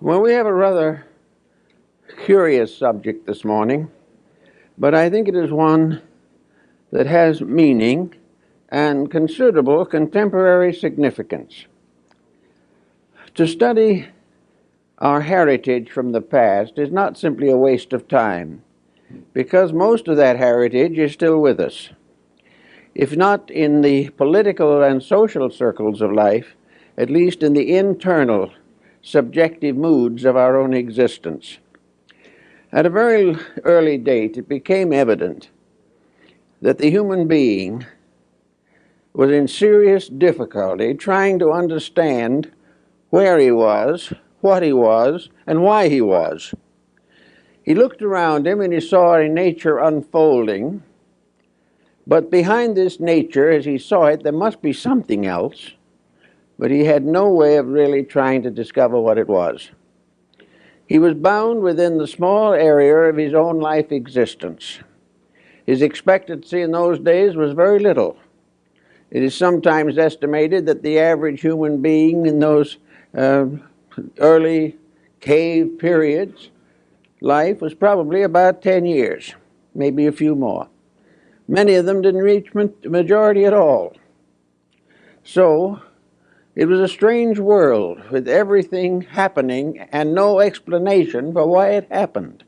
Well, we have a rather curious subject this morning, but I think it is one that has meaning and considerable contemporary significance. To study our heritage from the past is not simply a waste of time, because most of that heritage is still with us. If not in the political and social circles of life, at least in the internal, subjective moods of our own existence. At a very early date, it became evident that the human being was in serious difficulty trying to understand where he was, what he was, and why he was. He looked around him and he saw a nature unfolding, but behind this nature, as he saw it, there must be something else, but he had no way of really trying to discover what it was. He was bound within the small area of his own life existence. His expectancy in those days was very little. It is sometimes estimated that the average human being in those early cave periods, life was probably about 10 years, maybe a few more. Many of them didn't reach majority at all. So it was a strange world with everything happening and no explanation for why it happened.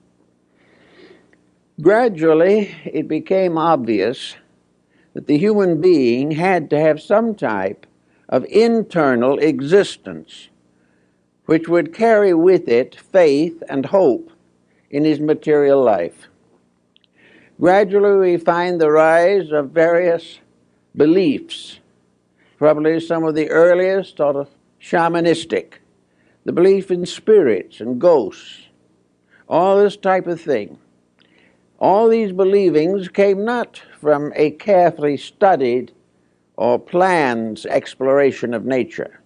Gradually, it became obvious that the human being had to have some type of internal existence which would carry with it faith and hope in his material life. Gradually, we find the rise of various beliefs, probably some of the earliest sort of shamanistic, the belief in spirits and ghosts, all this type of thing. All these believings came not from a carefully studied or planned exploration of nature.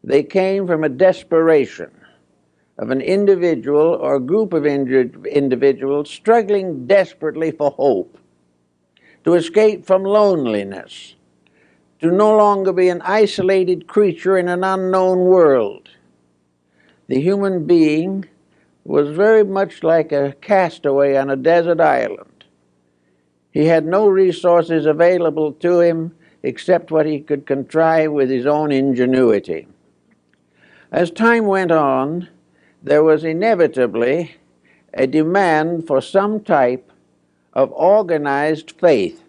They came from a desperation of an individual or group of individuals struggling desperately for hope, to escape from loneliness, to no longer be an isolated creature in an unknown world. The human being was very much like a castaway on a desert island. He had no resources available to him except what he could contrive with his own ingenuity. As time went on, there was inevitably a demand for some type of organized faith,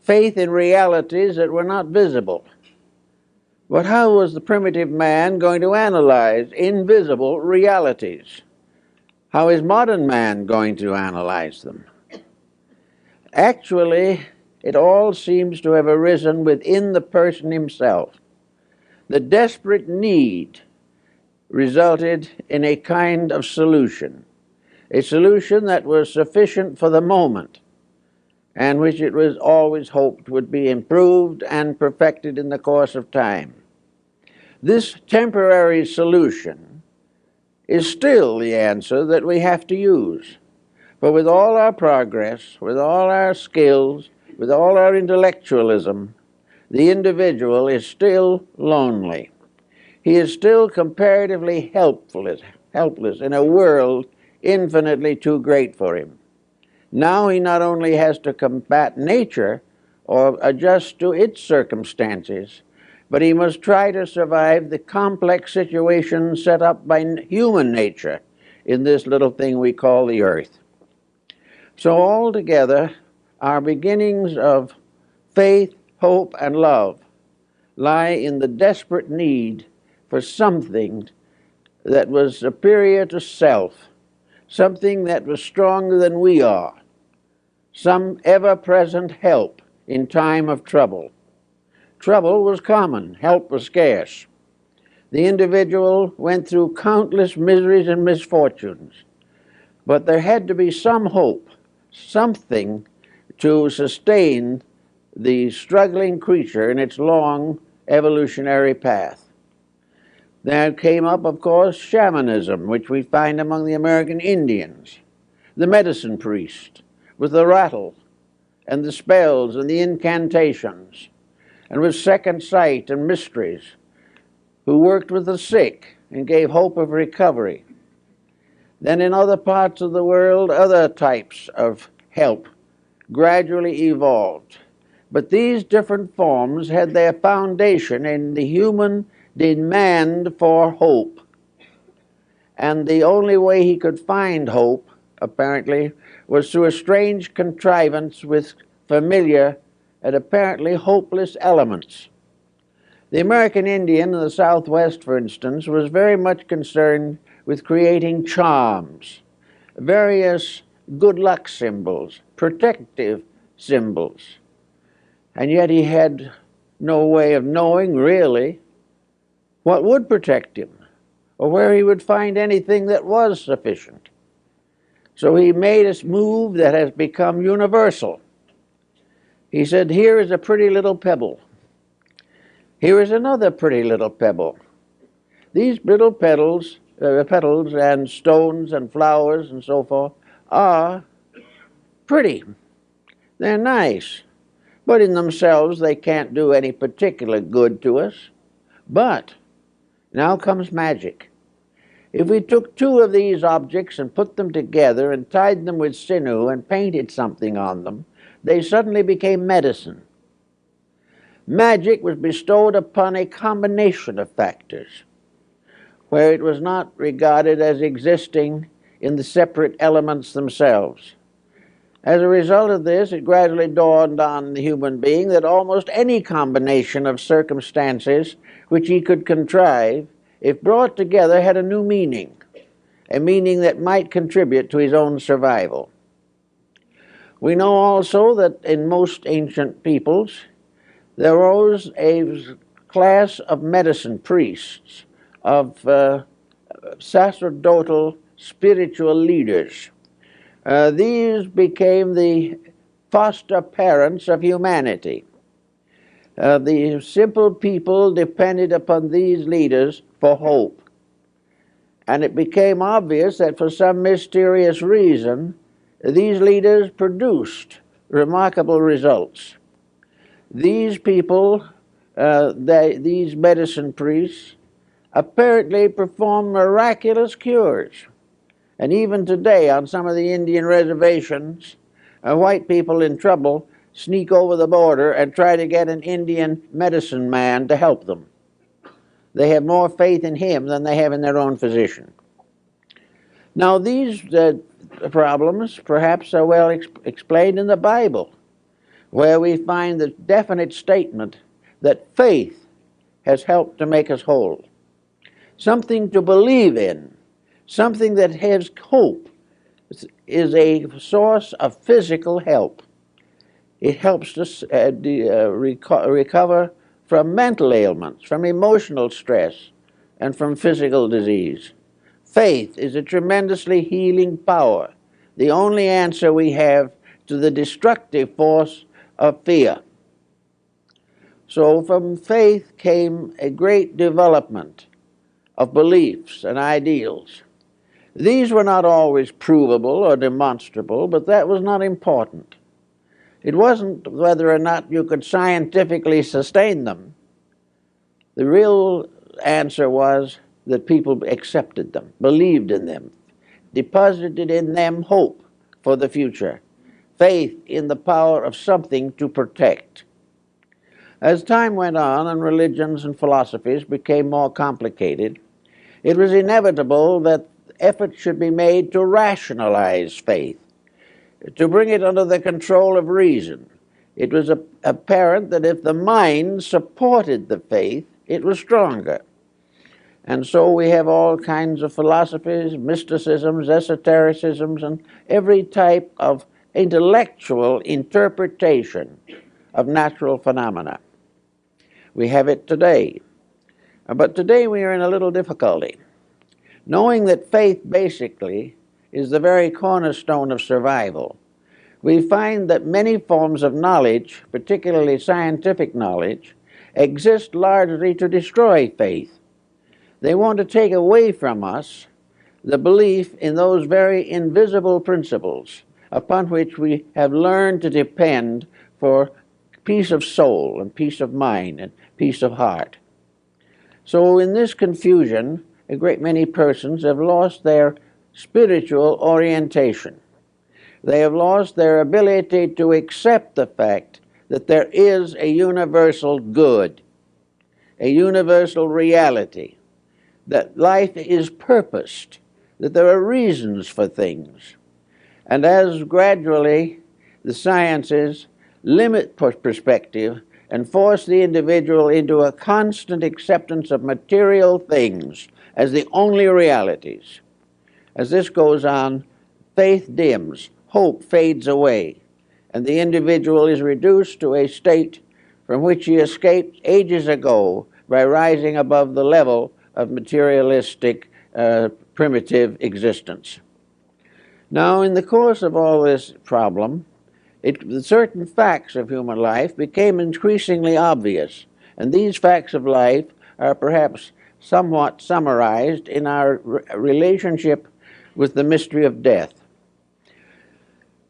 faith in realities that were not visible. But how was the primitive man going to analyze invisible realities? How is modern man going to analyze them? Actually, it all seems to have arisen within the person himself. The desperate need resulted in a kind of solution, a solution that was sufficient for the moment, and which it was always hoped would be improved and perfected in the course of time. This temporary solution is still the answer that we have to use. But with all our progress, with all our skills, with all our intellectualism, the individual is still lonely. He is still comparatively helpless in a world infinitely too great for him. Now he not only has to combat nature or adjust to its circumstances, but he must try to survive the complex situations set up by human nature in this little thing we call the earth. So altogether, our beginnings of faith, hope, and love lie in the desperate need for something that was superior to self, something that was stronger than we are, some ever-present help in time of trouble. Trouble was common, help was scarce. The individual went through countless miseries and misfortunes, but there had to be some hope, something to sustain the struggling creature in its long evolutionary path. There came up, of course, shamanism, which we find among the American Indians, the medicine priest with the rattle and the spells and the incantations, and with second sight and mysteries. who worked with the sick and gave hope of recovery. Then in other parts of the world, other types of help gradually evolved. But these different forms had their foundation in the human demand for hope. And the only way he could find hope, apparently, was through a strange contrivance with familiar and apparently hopeless elements. The American Indian in the Southwest, for instance, was very much concerned with creating charms, various good luck symbols, protective symbols. And yet he had no way of knowing, really, what would protect him, or where he would find anything that was sufficient. So he made a move that has become universal. He said, here is a pretty little pebble. Here is another pretty little pebble. These little petals and stones and flowers and so forth are pretty. They're nice. But in themselves, they can't do any particular good to us. But now comes magic. If we took two of these objects and put them together and tied them with sinew and painted something on them, they suddenly became medicine. Magic was bestowed upon a combination of factors, where it was not regarded as existing in the separate elements themselves. As a result of this, it gradually dawned on the human being that almost any combination of circumstances which he could contrive, if brought together, had a new meaning, a meaning that might contribute to his own survival. We know also that in most ancient peoples, there arose a class of medicine priests, of sacerdotal spiritual leaders. These became the foster parents of humanity. The simple people depended upon these leaders for hope. And it became obvious that for some mysterious reason, these leaders produced remarkable results. These people, these medicine priests, apparently performed miraculous cures. And even today, on some of the Indian reservations, white people in trouble sneak over the border and try to get an Indian medicine man to help them. They have more faith in him than they have in their own physician. Now, these problems perhaps are well explained in the Bible, where we find the definite statement that faith has helped to make us whole. Something to believe in, something that has hope, is a source of physical help. It helps us recover from mental ailments, from emotional stress, and from physical disease. Faith is a tremendously healing power, the only answer we have to the destructive force of fear. So from faith came a great development of beliefs and ideals. These were not always provable or demonstrable, but that was not important. It wasn't whether or not you could scientifically sustain them. The real answer was that people accepted them, believed in them, deposited in them hope for the future, faith in the power of something to protect. As time went on and religions and philosophies became more complicated, it was inevitable that efforts should be made to rationalize faith, to bring it under the control of reason. It was apparent that if the mind supported the faith, it was stronger. And so we have all kinds of philosophies, mysticisms, esotericisms, and every type of intellectual interpretation of natural phenomena. We have it today. But today we are in a little difficulty. Knowing that faith basically is the very cornerstone of survival, we find that many forms of knowledge, particularly scientific knowledge, exist largely to destroy faith. They want to take away from us the belief in those very invisible principles upon which we have learned to depend for peace of soul and peace of mind and peace of heart. So in this confusion, a great many persons have lost their spiritual orientation. They have lost their ability to accept the fact that there is a universal good, a universal reality, that life is purposed, that there are reasons for things. And as gradually the sciences limit perspective and force the individual into a constant acceptance of material things as the only realities, as this goes on, faith dims, hope fades away, and the individual is reduced to a state from which he escaped ages ago by rising above the level of materialistic, primitive existence. Now, in the course of all this problem, certain facts of human life became increasingly obvious, and these facts of life are perhaps somewhat summarized in our relationship with the mystery of death.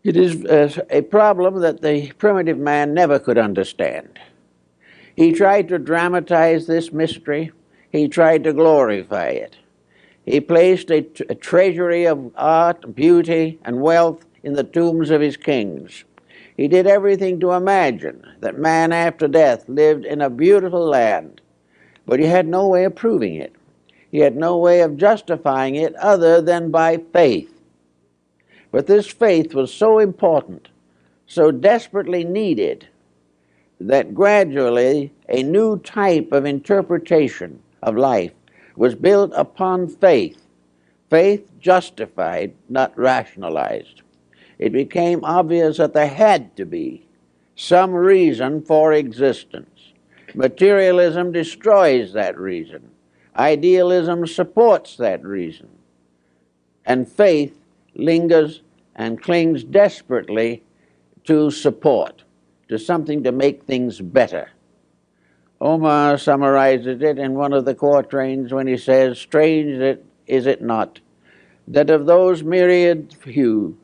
It is a problem that the primitive man never could understand. He tried to dramatize this mystery. He tried to glorify it. He placed a treasury of art, beauty, and wealth in the tombs of his kings. He did everything to imagine that man after death lived in a beautiful land, but he had no way of proving it. He had no way of justifying it other than by faith. But this faith was so important, so desperately needed, that gradually a new type of interpretation of life was built upon faith, faith justified, not rationalized. It became obvious that there had to be some reason for existence. Materialism destroys that reason. Idealism supports that reason. And faith lingers and clings desperately to support, to something to make things better. Omar summarizes it in one of the quatrains when he says, "Strange is it not, that of those myriad few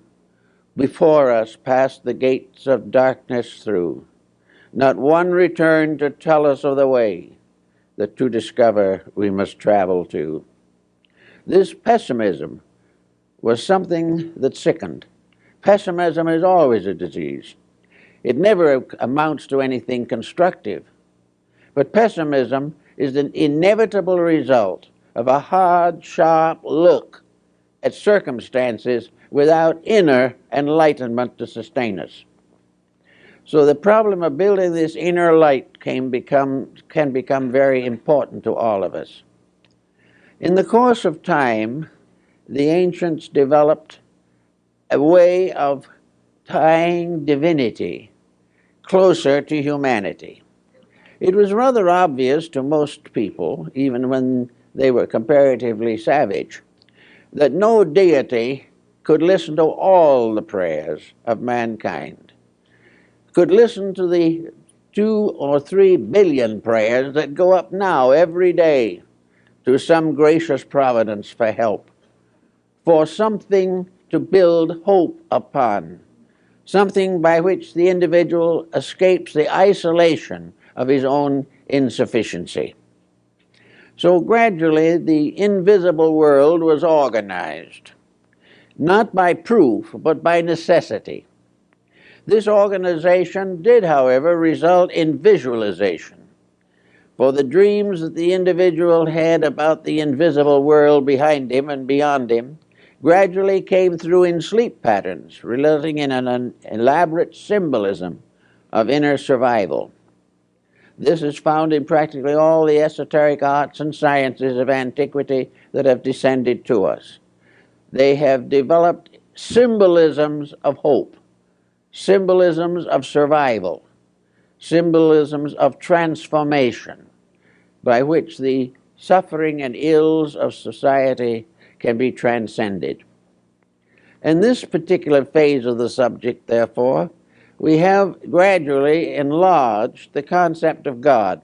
before us passed the gates of darkness through, not one returned to tell us of the way that to discover we must travel to." This pessimism was something that sickened. Pessimism is always a disease. It never amounts to anything constructive. But pessimism is an inevitable result of a hard, sharp look at circumstances without inner enlightenment to sustain us. So the problem of building this inner light can become very important to all of us. In the course of time, the ancients developed a way of tying divinity closer to humanity. It was rather obvious to most people, even when they were comparatively savage, that no deity could listen to all the prayers of mankind, could listen to the 2 or 3 billion prayers that go up now every day to some gracious providence for help, for something to build hope upon, something by which the individual escapes the isolation of his own insufficiency. So gradually the invisible world was organized, not by proof, but by necessity. This organization did, however, result in visualization. For the dreams that the individual had about the invisible world behind him and beyond him gradually came through in sleep patterns, resulting in an elaborate symbolism of inner survival. This is found in practically all the esoteric arts and sciences of antiquity that have descended to us. They have developed symbolisms of hope, symbolisms of survival, symbolisms of transformation, by which the suffering and ills of society can be transcended. In this particular phase of the subject, therefore, we have gradually enlarged the concept of God.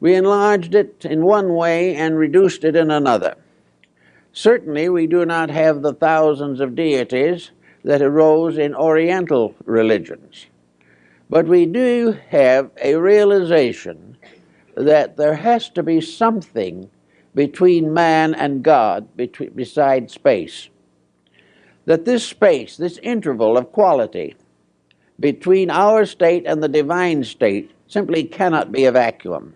We enlarged it in one way and reduced it in another. Certainly, we do not have the thousands of deities that arose in Oriental religions, but we do have a realization that there has to be something between man and God besides space. That this space, this interval of quality between our state and the divine state simply cannot be a vacuum.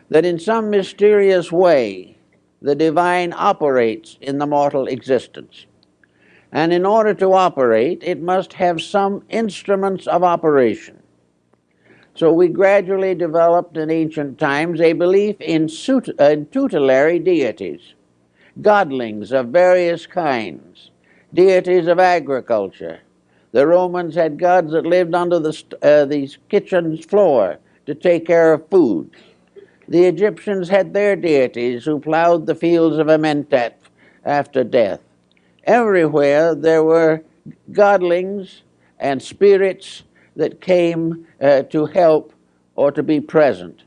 That in some mysterious way the divine operates in the mortal existence. And in order to operate, it must have some instruments of operation. So we gradually developed in ancient times a belief in tutelary deities, godlings of various kinds, deities of agriculture. The Romans had gods that lived under the kitchen floor to take care of food. The Egyptians had their deities who plowed the fields of Amentet after death. Everywhere there were godlings and spirits that came to help or to be present.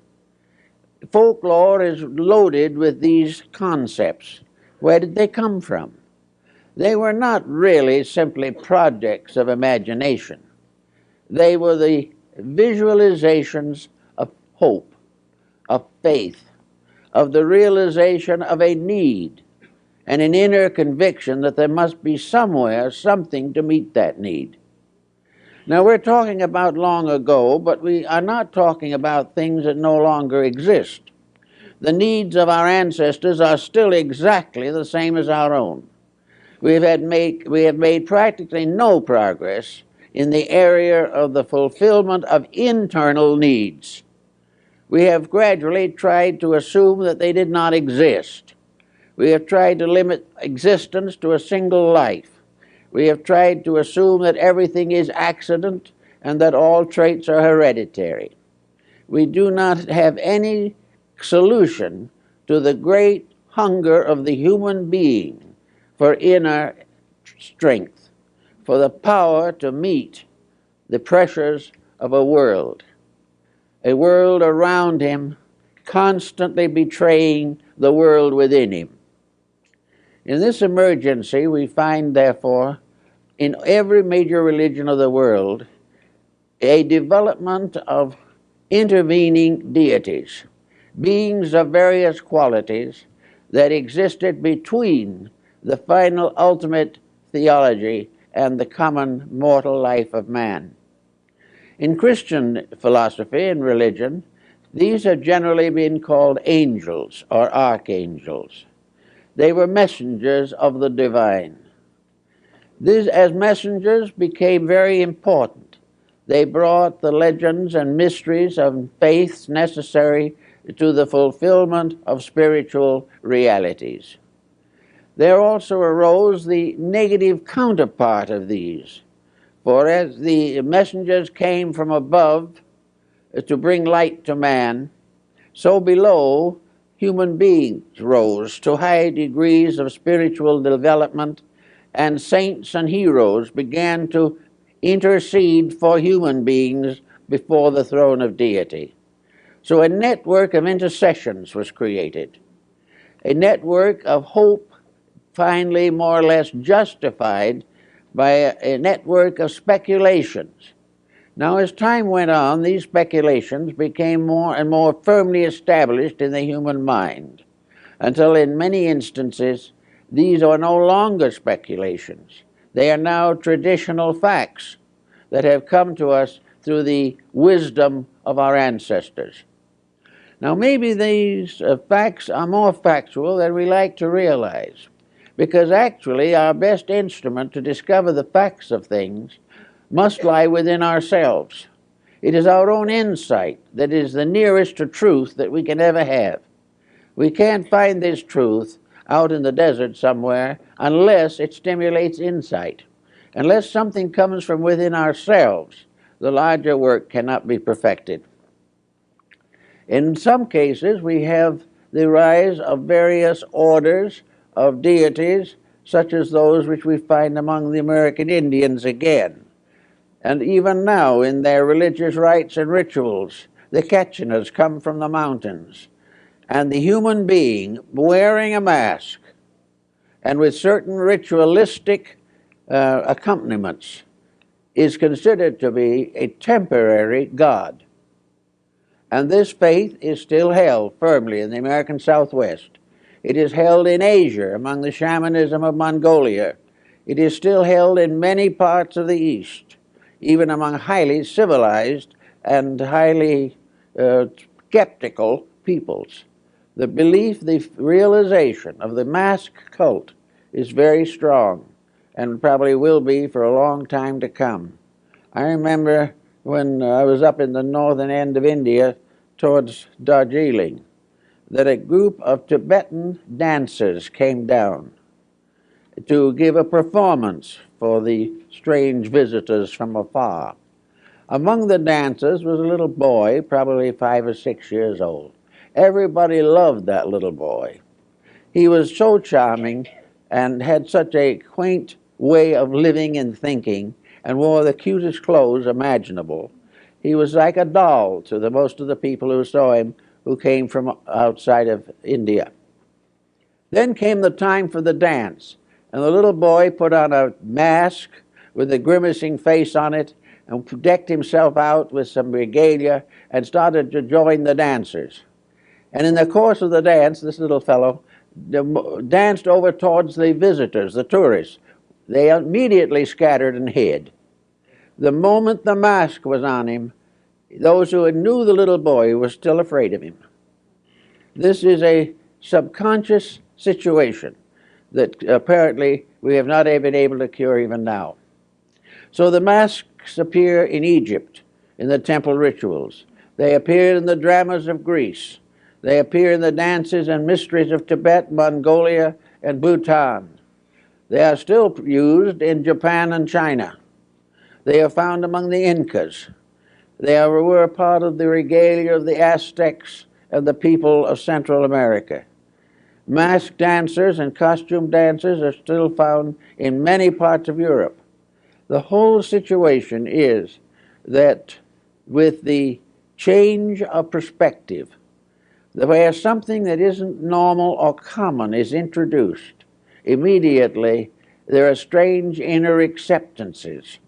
Folklore is loaded with these concepts. Where did they come from? They were not really simply projects of imagination. They were the visualizations of hope, of faith, of the realization of a need, and an inner conviction that there must be somewhere something to meet that need. Now, we're talking about long ago, but we are not talking about things that no longer exist. The needs of our ancestors are still exactly the same as our own. We have made practically no progress in the area of the fulfillment of internal needs. We have gradually tried to assume that they did not exist. We have tried to limit existence to a single life. We have tried to assume that everything is accident and that all traits are hereditary. We do not have any solution to the great hunger of the human being for inner strength, for the power to meet the pressures of a world around him constantly betraying the world within him. In this emergency, we find, therefore, in every major religion of the world, a development of intervening deities, beings of various qualities that existed between the final ultimate theology and the common mortal life of man. In Christian philosophy and religion, these have generally been called angels or archangels. They were messengers of the divine. These, as messengers, became very important. They brought the legends and mysteries of faiths necessary to the fulfillment of spiritual realities. There also arose the negative counterpart of these. For as the messengers came from above to bring light to man, so below human beings rose to high degrees of spiritual development, and saints and heroes began to intercede for human beings before the throne of deity. So a network of intercessions was created, a network of hope finally more or less justified by a network of speculations. Now, as time went on, these speculations became more and more firmly established in the human mind, until in many instances these are no longer speculations. They are now traditional facts that have come to us through the wisdom of our ancestors. Now, maybe these facts are more factual than we like to realize, because actually our best instrument to discover the facts of things must lie within ourselves. It is our own insight that is the nearest to truth that we can ever have. We can't find this truth out in the desert somewhere unless it stimulates insight. Unless something comes from within ourselves, the larger work cannot be perfected. In some cases, we have the rise of various orders of deities, such as those which we find among the American Indians again. And even now, in their religious rites and rituals, the Ketchinas come from the mountains. And the human being wearing a mask and with certain ritualistic accompaniments is considered to be a temporary god. And this faith is still held firmly in the American Southwest. It is held in Asia among the shamanism of Mongolia. It is still held in many parts of the East, even among highly civilized and highly skeptical peoples. The belief, the realization of the mask cult is very strong and probably will be for a long time to come. I remember when I was up in the northern end of India towards Darjeeling, that a group of Tibetan dancers came down to give a performance for the strange visitors from afar. Among the dancers was a little boy, probably 5 or 6 years old. Everybody loved that little boy. He was so charming and had such a quaint way of living and thinking and wore the cutest clothes imaginable. He was like a doll to most of the people who saw him, who came from outside of India. Then came the time for the dance, and the little boy put on a mask with a grimacing face on it and decked himself out with some regalia and started to join the dancers. And in the course of the dance, this little fellow danced over towards the visitors, the tourists. They immediately scattered and hid. The moment the mask was on him, those who knew the little boy were still afraid of him. This is a subconscious situation that apparently we have not been able to cure even now. So the masks appear in Egypt, in the temple rituals. They appear in the dramas of Greece. They appear in the dances and mysteries of Tibet, Mongolia, and Bhutan. They are still used in Japan and China. They are found among the Incas. They were a part of the regalia of the Aztecs and the people of Central America. Masked dancers and costume dancers are still found in many parts of Europe. The whole situation is that with the change of perspective, where something that isn't normal or common is introduced, immediately there are strange inner acceptances.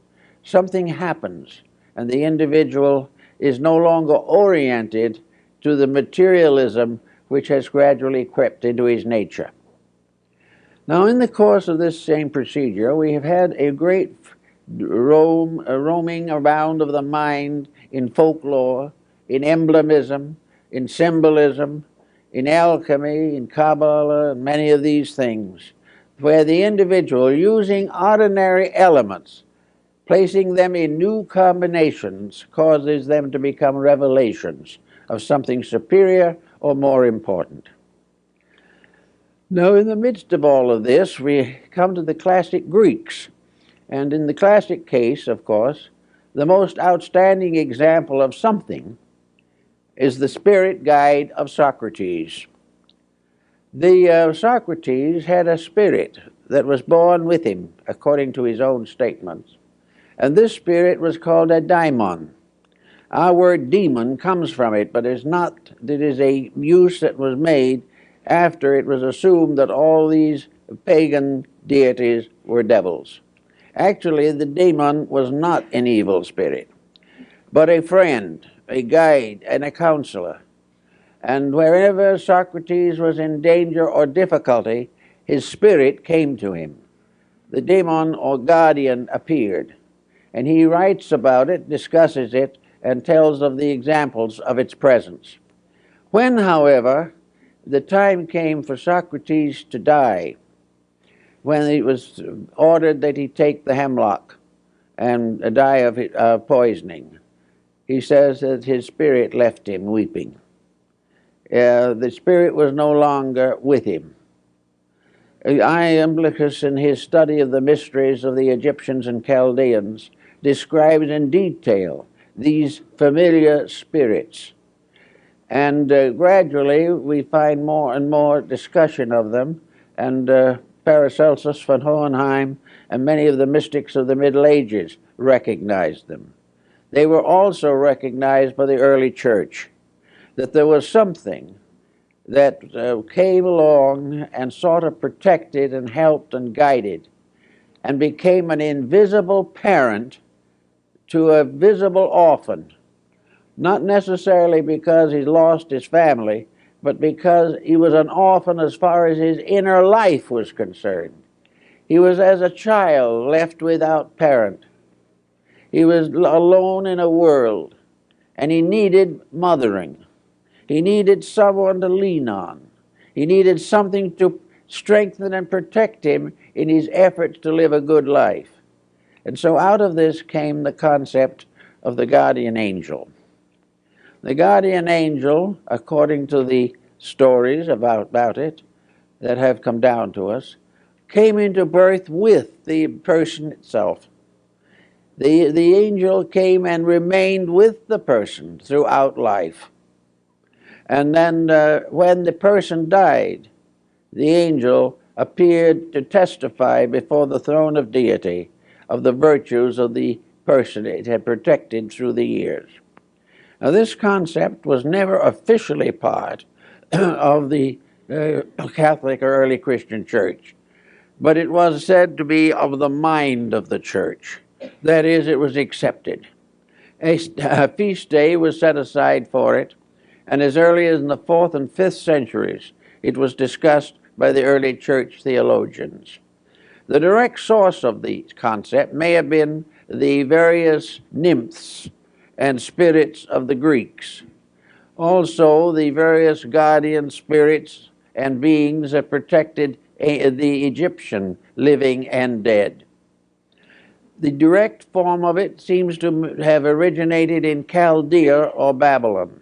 Something happens, and the individual is no longer oriented to the materialism which has gradually crept into his nature. Now, in the course of this same procedure, we have had a great roaming around of the mind in folklore, in emblemism, in symbolism, in alchemy, in Kabbalah, and many of these things, where the individual, using ordinary elements, placing them in new combinations, causes them to become revelations of something superior or more important. Now, in the midst of all of this, we come to the classic Greeks. And in the classic case, of course, the most outstanding example of something is the spirit guide of Socrates. Socrates had a spirit that was born with him, according to his own statements. And this spirit was called a daimon. Our word demon comes from it, but it is a use that was made after it was assumed that all these pagan deities were devils. Actually, the demon was not an evil spirit, but a friend, a guide, and a counselor. And wherever Socrates was in danger or difficulty, his spirit came to him. The demon or guardian appeared, and he writes about it, discusses it, and tells of the examples of its presence. When, however, the time came for Socrates to die, when it was ordered that he take the hemlock and die of poisoning, he says that his spirit left him weeping. The spirit was no longer with him. Iamblichus, in his study of the mysteries of the Egyptians and Chaldeans, describes in detail these familiar spirits. And gradually we find more and more discussion of them, and Paracelsus, von Hohenheim, and many of the mystics of the Middle Ages recognized them. They were also recognized by the early church, that there was something that came along and sort of protected and helped and guided and became an invisible parent to a visible orphan, not necessarily because he lost his family, but because he was an orphan as far as his inner life was concerned. He was, as a child, left without parent. He was alone in a world, and he needed mothering. He needed someone to lean on. He needed something to strengthen and protect him in his efforts to live a good life. And so out of this came the concept of the guardian angel. The guardian angel, according to the stories about it that have come down to us, came into birth with the person itself. The angel came and remained with the person throughout life. And then when the person died, the angel appeared to testify before the throne of deity of the virtues of the person it had protected through the years. Now, this concept was never officially part of the Catholic or early Christian church, but it was said to be of the mind of the church. That is, it was accepted. A feast day was set aside for it, and as early as in the 4th and 5th centuries, it was discussed by the early church theologians. The direct source of the concept may have been the various nymphs and spirits of the Greeks. Also, the various guardian spirits and beings that protected the Egyptian living and dead. The direct form of it seems to have originated in Chaldea or Babylon.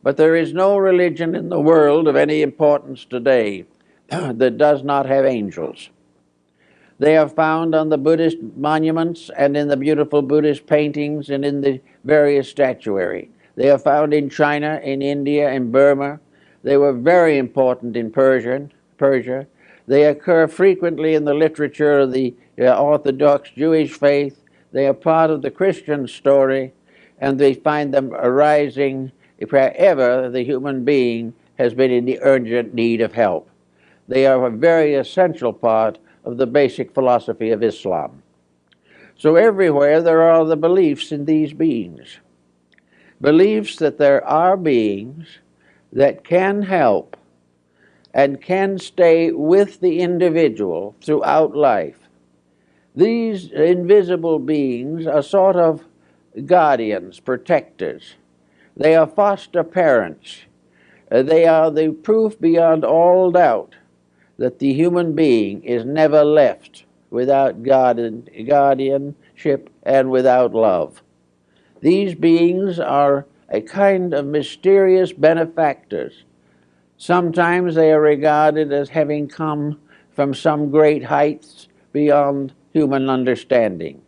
But there is no religion in the world of any importance today that does not have angels. They are found on the Buddhist monuments and in the beautiful Buddhist paintings and in the various statuary. They are found in China, in India, in Burma. They were very important in Persia. They occur frequently in the literature of the Orthodox Jewish faith. They are part of the Christian story, and they find them arising wherever the human being has been in the urgent need of help. They are a very essential part of the basic philosophy of Islam. So everywhere there are the beliefs in these beings. Beliefs that there are beings that can help and can stay with the individual throughout life. These invisible beings are sort of guardians, protectors. They are foster parents. They are the proof beyond all doubt that the human being is never left without guardianship and without love. These beings are a kind of mysterious benefactors. Sometimes they are regarded as having come from some great heights beyond human understanding.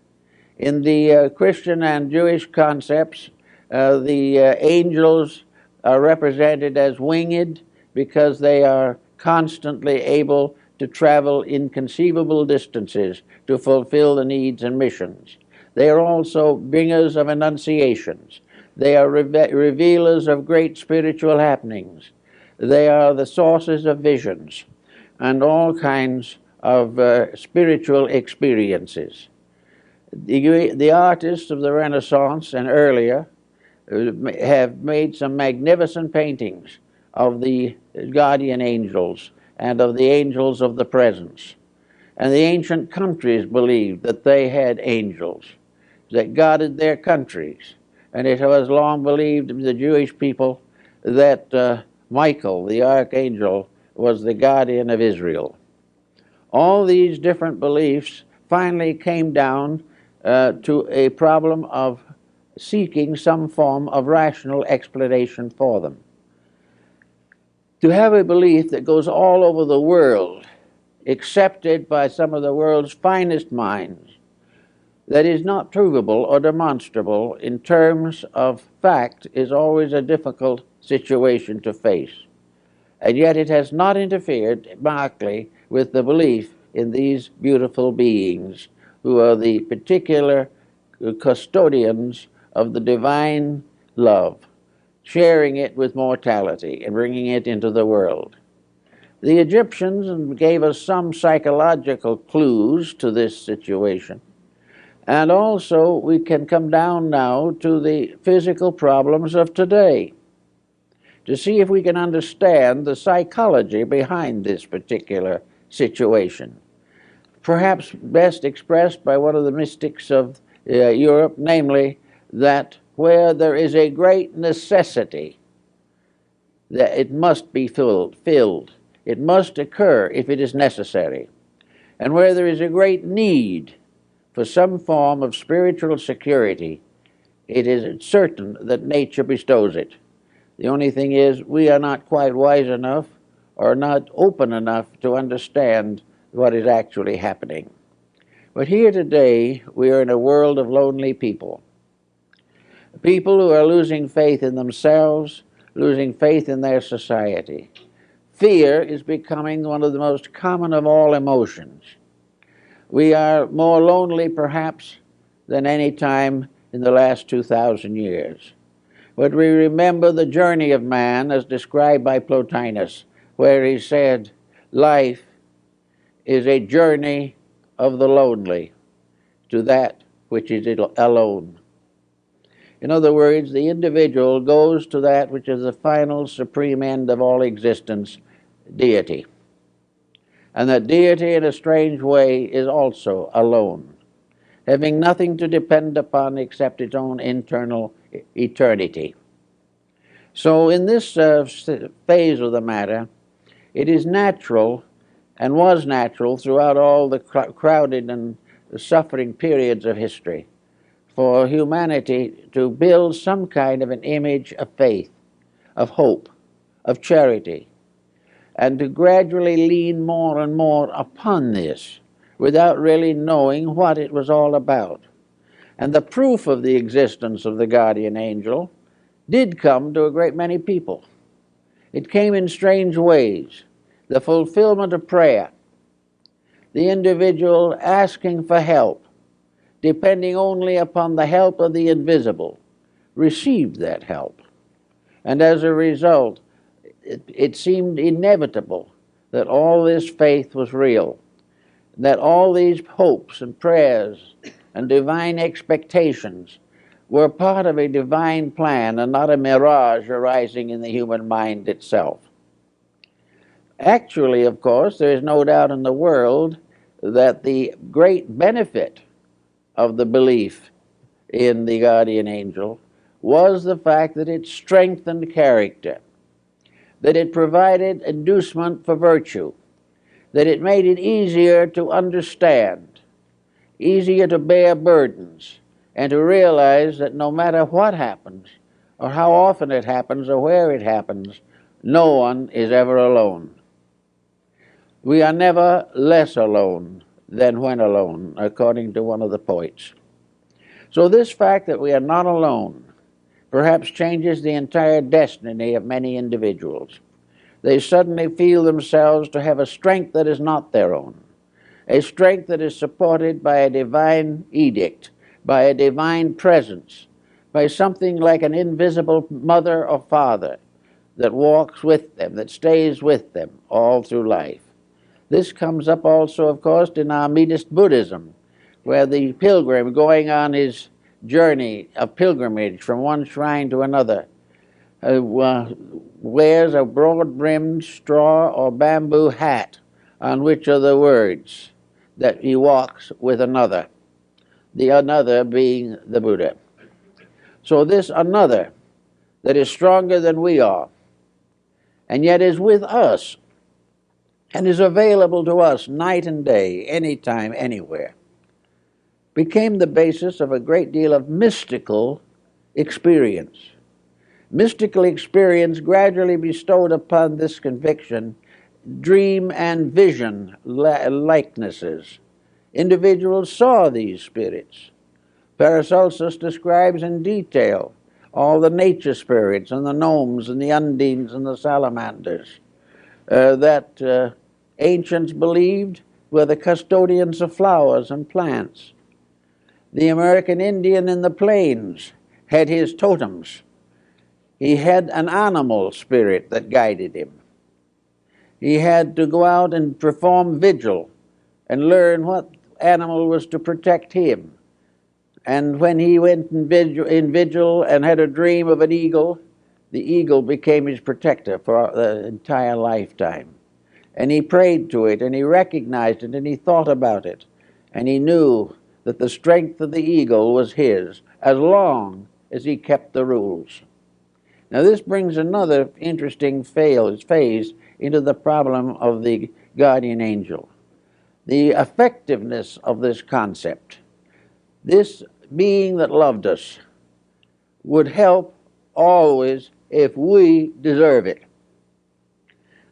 In the Christian and Jewish concepts, the angels are represented as winged because they are constantly able to travel inconceivable distances to fulfill the needs and missions. They are also bringers of annunciations. They are revealers of great spiritual happenings. They are the sources of visions and all kinds of spiritual experiences. The artists of the Renaissance and earlier have made some magnificent paintings of the guardian angels and of the angels of the presence. And the ancient countries believed that they had angels that guarded their countries. And it was long believed in the Jewish people that Michael, the archangel, was the guardian of Israel. All these different beliefs finally came down to a problem of seeking some form of rational explanation for them. To have a belief that goes all over the world, accepted by some of the world's finest minds, that is not provable or demonstrable in terms of fact is always a difficult situation to face. And yet it has not interfered markedly with the belief in these beautiful beings who are the particular custodians of the divine love, sharing it with mortality and bringing it into the world. The Egyptians gave us some psychological clues to this situation. And also we can come down now to the physical problems of today to see if we can understand the psychology behind this particular situation. Perhaps best expressed by one of the mystics of Europe, namely that where there is a great necessity, that it must be filled. It must occur if it is necessary. And where there is a great need for some form of spiritual security, it is certain that nature bestows it. The only thing is we are not quite wise enough or not open enough to understand what is actually happening. But here today we are in a world of lonely people. People who are losing faith in themselves, losing faith in their society. Fear is becoming one of the most common of all emotions. We are more lonely perhaps than any time in the last 2,000 years. But we remember the journey of man as described by Plotinus, where he said, life is a journey of the lonely to that which is alone. In other words, the individual goes to that which is the final supreme end of all existence, deity. And that deity in a strange way is also alone, having nothing to depend upon except its own internal eternity. So in this phase of the matter, it is natural and was natural throughout all the crowded and suffering periods of history for humanity to build some kind of an image of faith, of hope, of charity, and to gradually lean more and more upon this without really knowing what it was all about. And the proof of the existence of the guardian angel did come to a great many people. It came in strange ways. The fulfillment of prayer, the individual asking for help, depending only upon the help of the invisible, received that help. And as a result, it seemed inevitable that all this faith was real, that all these hopes and prayers and divine expectations were part of a divine plan and not a mirage arising in the human mind itself. Actually, of course, there is no doubt in the world that the great benefit of the belief in the guardian angel was the fact that it strengthened character, that it provided inducement for virtue, that it made it easier to understand, easier to bear burdens, and to realize that no matter what happens, or how often it happens, or where it happens, no one is ever alone. We are never less alone than when alone, according to one of the poets. So this fact that we are not alone perhaps changes the entire destiny of many individuals. They suddenly feel themselves to have a strength that is not their own, a strength that is supported by a divine edict, by a divine presence, by something like an invisible mother or father that walks with them, that stays with them all through life. This comes up also, of course, in our Medist Buddhism, where the pilgrim going on his journey of pilgrimage from one shrine to another wears a broad-brimmed straw or bamboo hat on which are the words that he walks with another, the another being the Buddha. So this another that is stronger than we are, and yet is with us, and is available to us night and day, anytime, anywhere, became the basis of a great deal of mystical experience. Mystical experience gradually bestowed upon this conviction dream and vision likenesses. Individuals saw these spirits. Paracelsus describes in detail all the nature spirits and the gnomes and the undines and the salamanders that ancients believed were the custodians of flowers and plants. The American Indian in the plains had his totems. He had an animal spirit that guided him. He had to go out and perform vigil and learn what animal was to protect him. And when he went in vigil and had a dream of an eagle, the eagle became his protector for the entire lifetime. And he prayed to it, and he recognized it, and he thought about it. And he knew that the strength of the eagle was his, as long as he kept the rules. Now this brings another interesting phase into the problem of the guardian angel. The effectiveness of this concept. This being that loved us would help always if we deserve it.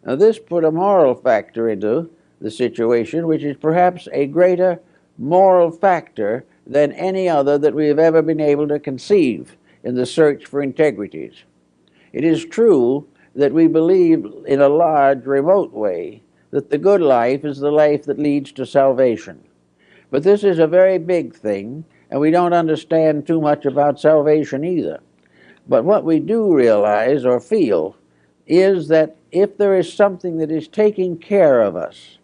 Now this put a moral factor into the situation, which is perhaps a greater moral factor than any other that we have ever been able to conceive in the search for integrities. It is true that we believe in a large, remote way that the good life is the life that leads to salvation. But this is a very big thing, and we don't understand too much about salvation either. But what we do realize or feel is that if there is something that is taking care of us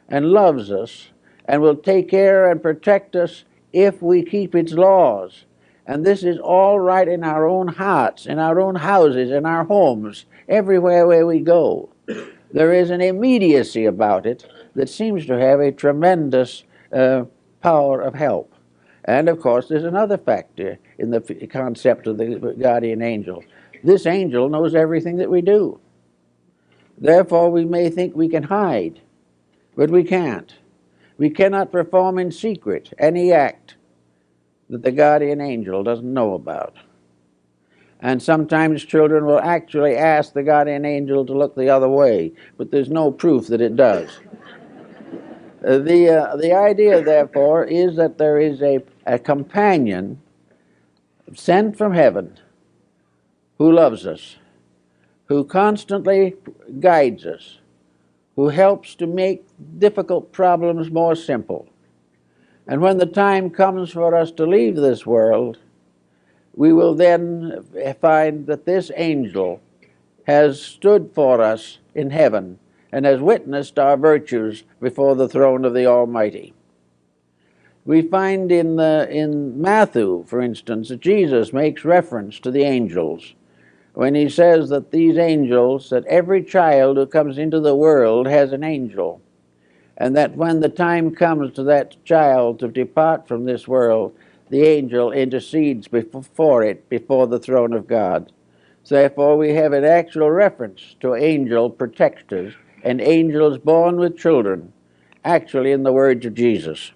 and loves us and will take care and protect us if we keep its laws, and this is all right in our own hearts, in our own houses, in our homes, everywhere where we go, there is an immediacy about it that seems to have a tremendous power of help. And of course, there's another factor in the concept of the guardian angel. This angel knows everything that we do. Therefore, we may think we can hide, but we can't. We cannot perform in secret any act that the guardian angel doesn't know about. And sometimes children will actually ask the guardian angel to look the other way, but there's no proof that it does. The idea, therefore, is that there is a companion sent from heaven who loves us, who constantly guides us, who helps to make difficult problems more simple. And when the time comes for us to leave this world, we will then find that this angel has stood for us in heaven and has witnessed our virtues before the throne of the Almighty. We find in Matthew, for instance, that Jesus makes reference to the angels when he says that these angels, that every child who comes into the world has an angel, and that when the time comes to that child to depart from this world, the angel intercedes before the throne of God. So therefore, we have an actual reference to angel protectors and angels born with children, actually in the words of Jesus.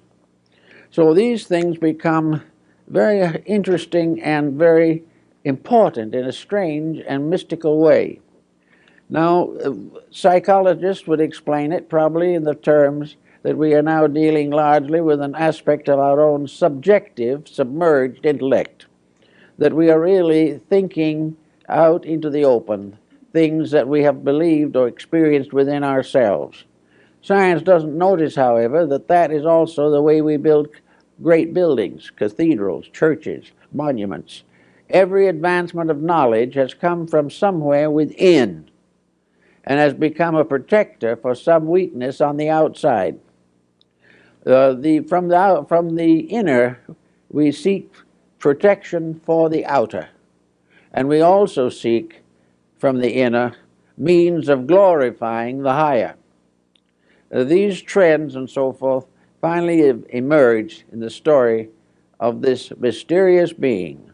So these things become very interesting and very important in a strange and mystical way. Now, psychologists would explain it probably in the terms that we are now dealing largely with an aspect of our own subjective, submerged intellect, that we are really thinking out into the open things that we have believed or experienced within ourselves. Science doesn't notice, however, that that is also the way we build great buildings, cathedrals, churches, monuments. Every advancement of knowledge has come from somewhere within and has become a protector for some weakness on the outside. From the inner, we seek protection for the outer, and we also seek from the inner means of glorifying the higher. These trends and so forth finally emerged in the story of this mysterious being,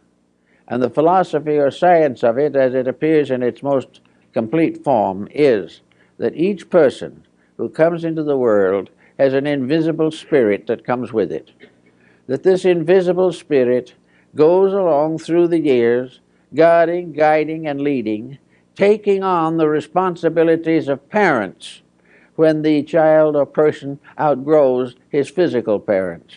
and the philosophy or science of it, as it appears in its most complete form, is that each person who comes into the world has an invisible spirit that comes with it. That this invisible spirit goes along through the years, guarding, guiding, and leading, taking on the responsibilities of parents when the child or person outgrows his physical parents.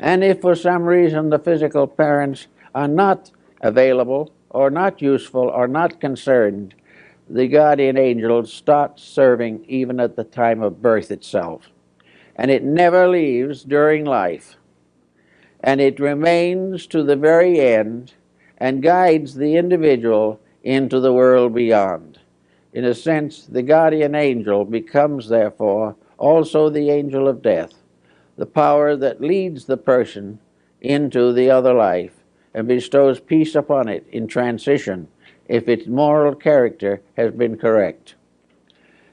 And if for some reason the physical parents are not available or not useful or not concerned, the guardian angel starts serving even at the time of birth itself. And it never leaves during life. And it remains to the very end and guides the individual into the world beyond. In a sense, the guardian angel becomes, therefore, also the angel of death, the power that leads the person into the other life and bestows peace upon it in transition if its moral character has been correct.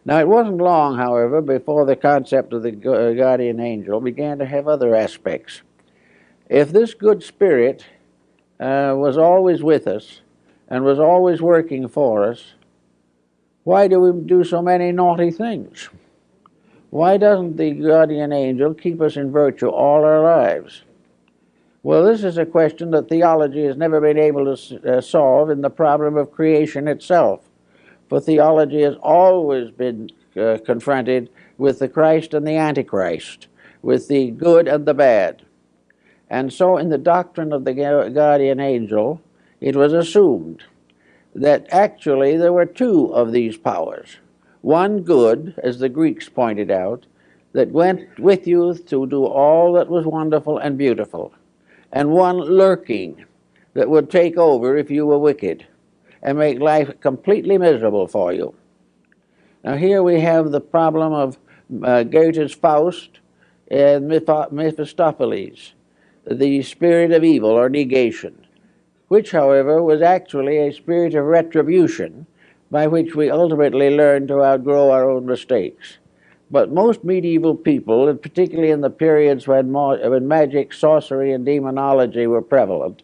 Now, it wasn't long, however, before the concept of the guardian angel began to have other aspects. If this good spirit was always with us and was always working for us, why do we do so many naughty things? Why doesn't the guardian angel keep us in virtue all our lives? Well, this is a question that theology has never been able to solve in the problem of creation itself. For theology has always been confronted with the Christ and the Antichrist, with the good and the bad. And so in the doctrine of the guardian angel, it was assumed that actually there were two of these powers. One good, as the Greeks pointed out, that went with you to do all that was wonderful and beautiful, and one lurking that would take over if you were wicked and make life completely miserable for you. Now here we have the problem of Goethe's Faust and Mephistopheles, the spirit of evil or negation, which, however, was actually a spirit of retribution by which we ultimately learn to outgrow our own mistakes. But most medieval people, and particularly in the periods when magic, sorcery, and demonology were prevalent,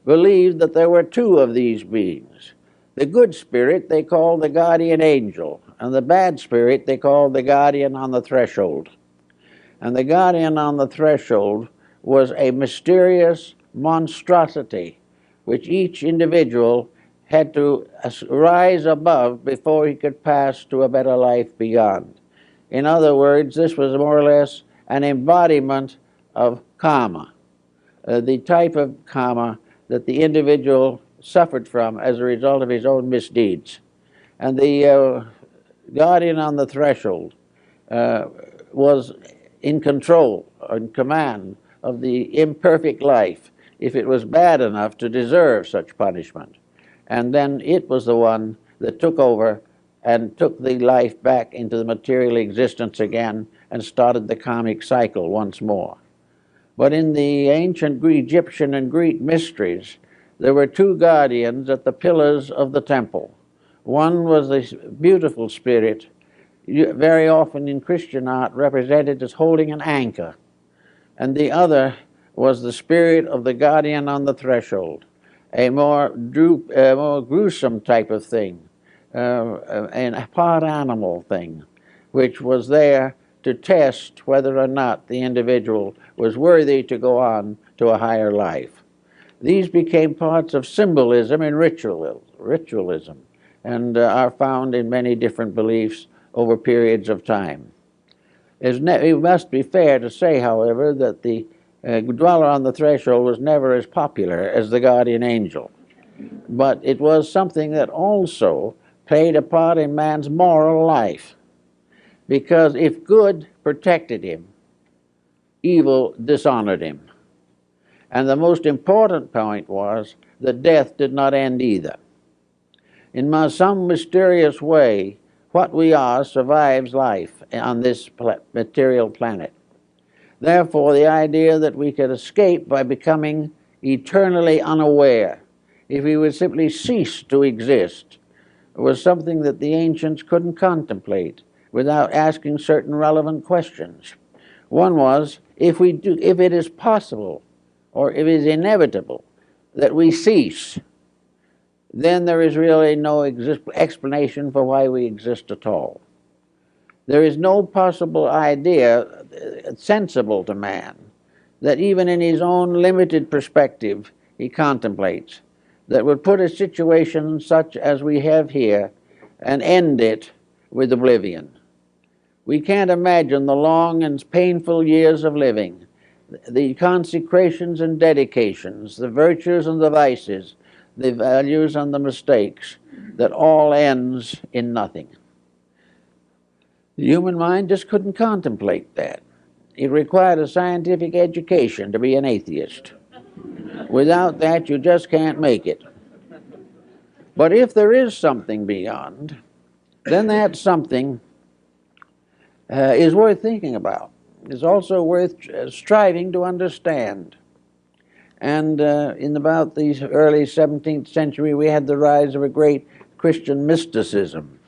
believed that there were two of these beings. The good spirit they called the guardian angel, and the bad spirit they called the guardian on the threshold. And the guardian on the threshold was a mysterious monstrosity which each individual had to rise above before he could pass to a better life beyond. In other words, this was more or less an embodiment of karma, the type of karma that the individual suffered from as a result of his own misdeeds. And the guardian on the threshold was in control, in command of the imperfect life if it was bad enough to deserve such punishment. And then it was the one that took over and took the life back into the material existence again and started the karmic cycle once more. But in the ancient Egyptian and Greek mysteries, there were two guardians at the pillars of the temple. One was this beautiful spirit, very often in Christian art represented as holding an anchor, and the other was the spirit of the guardian on the threshold, a more gruesome type of thing, a part animal thing, which was there to test whether or not the individual was worthy to go on to a higher life. These became parts of symbolism and ritualism, and are found in many different beliefs over periods of time. It must be fair to say, however, that the dweller on the threshold was never as popular as the guardian angel, but it was something that also played a part in man's moral life, because if good protected him, evil dishonored him. And the most important point was that death did not end either. In some mysterious way, what we are survives life on this material planet. Therefore, the idea that we could escape by becoming eternally unaware, if we would simply cease to exist, was something that the ancients couldn't contemplate without asking certain relevant questions. One was, if it is possible, or if it is inevitable, that we cease, then there is really no explanation for why we exist at all. There is no possible idea sensible to man that even in his own limited perspective he contemplates that would put a situation such as we have here and end it with oblivion. We can't imagine the long and painful years of living, the consecrations and dedications, the virtues and the vices, the values and the mistakes, that all ends in nothing. The human mind just couldn't contemplate that. It required a scientific education to be an atheist. Without that, you just can't make it. But if there is something beyond, then that something is worth thinking about. It's also worth striving to understand. And in about the early 17th century, we had the rise of a great Christian mysticism,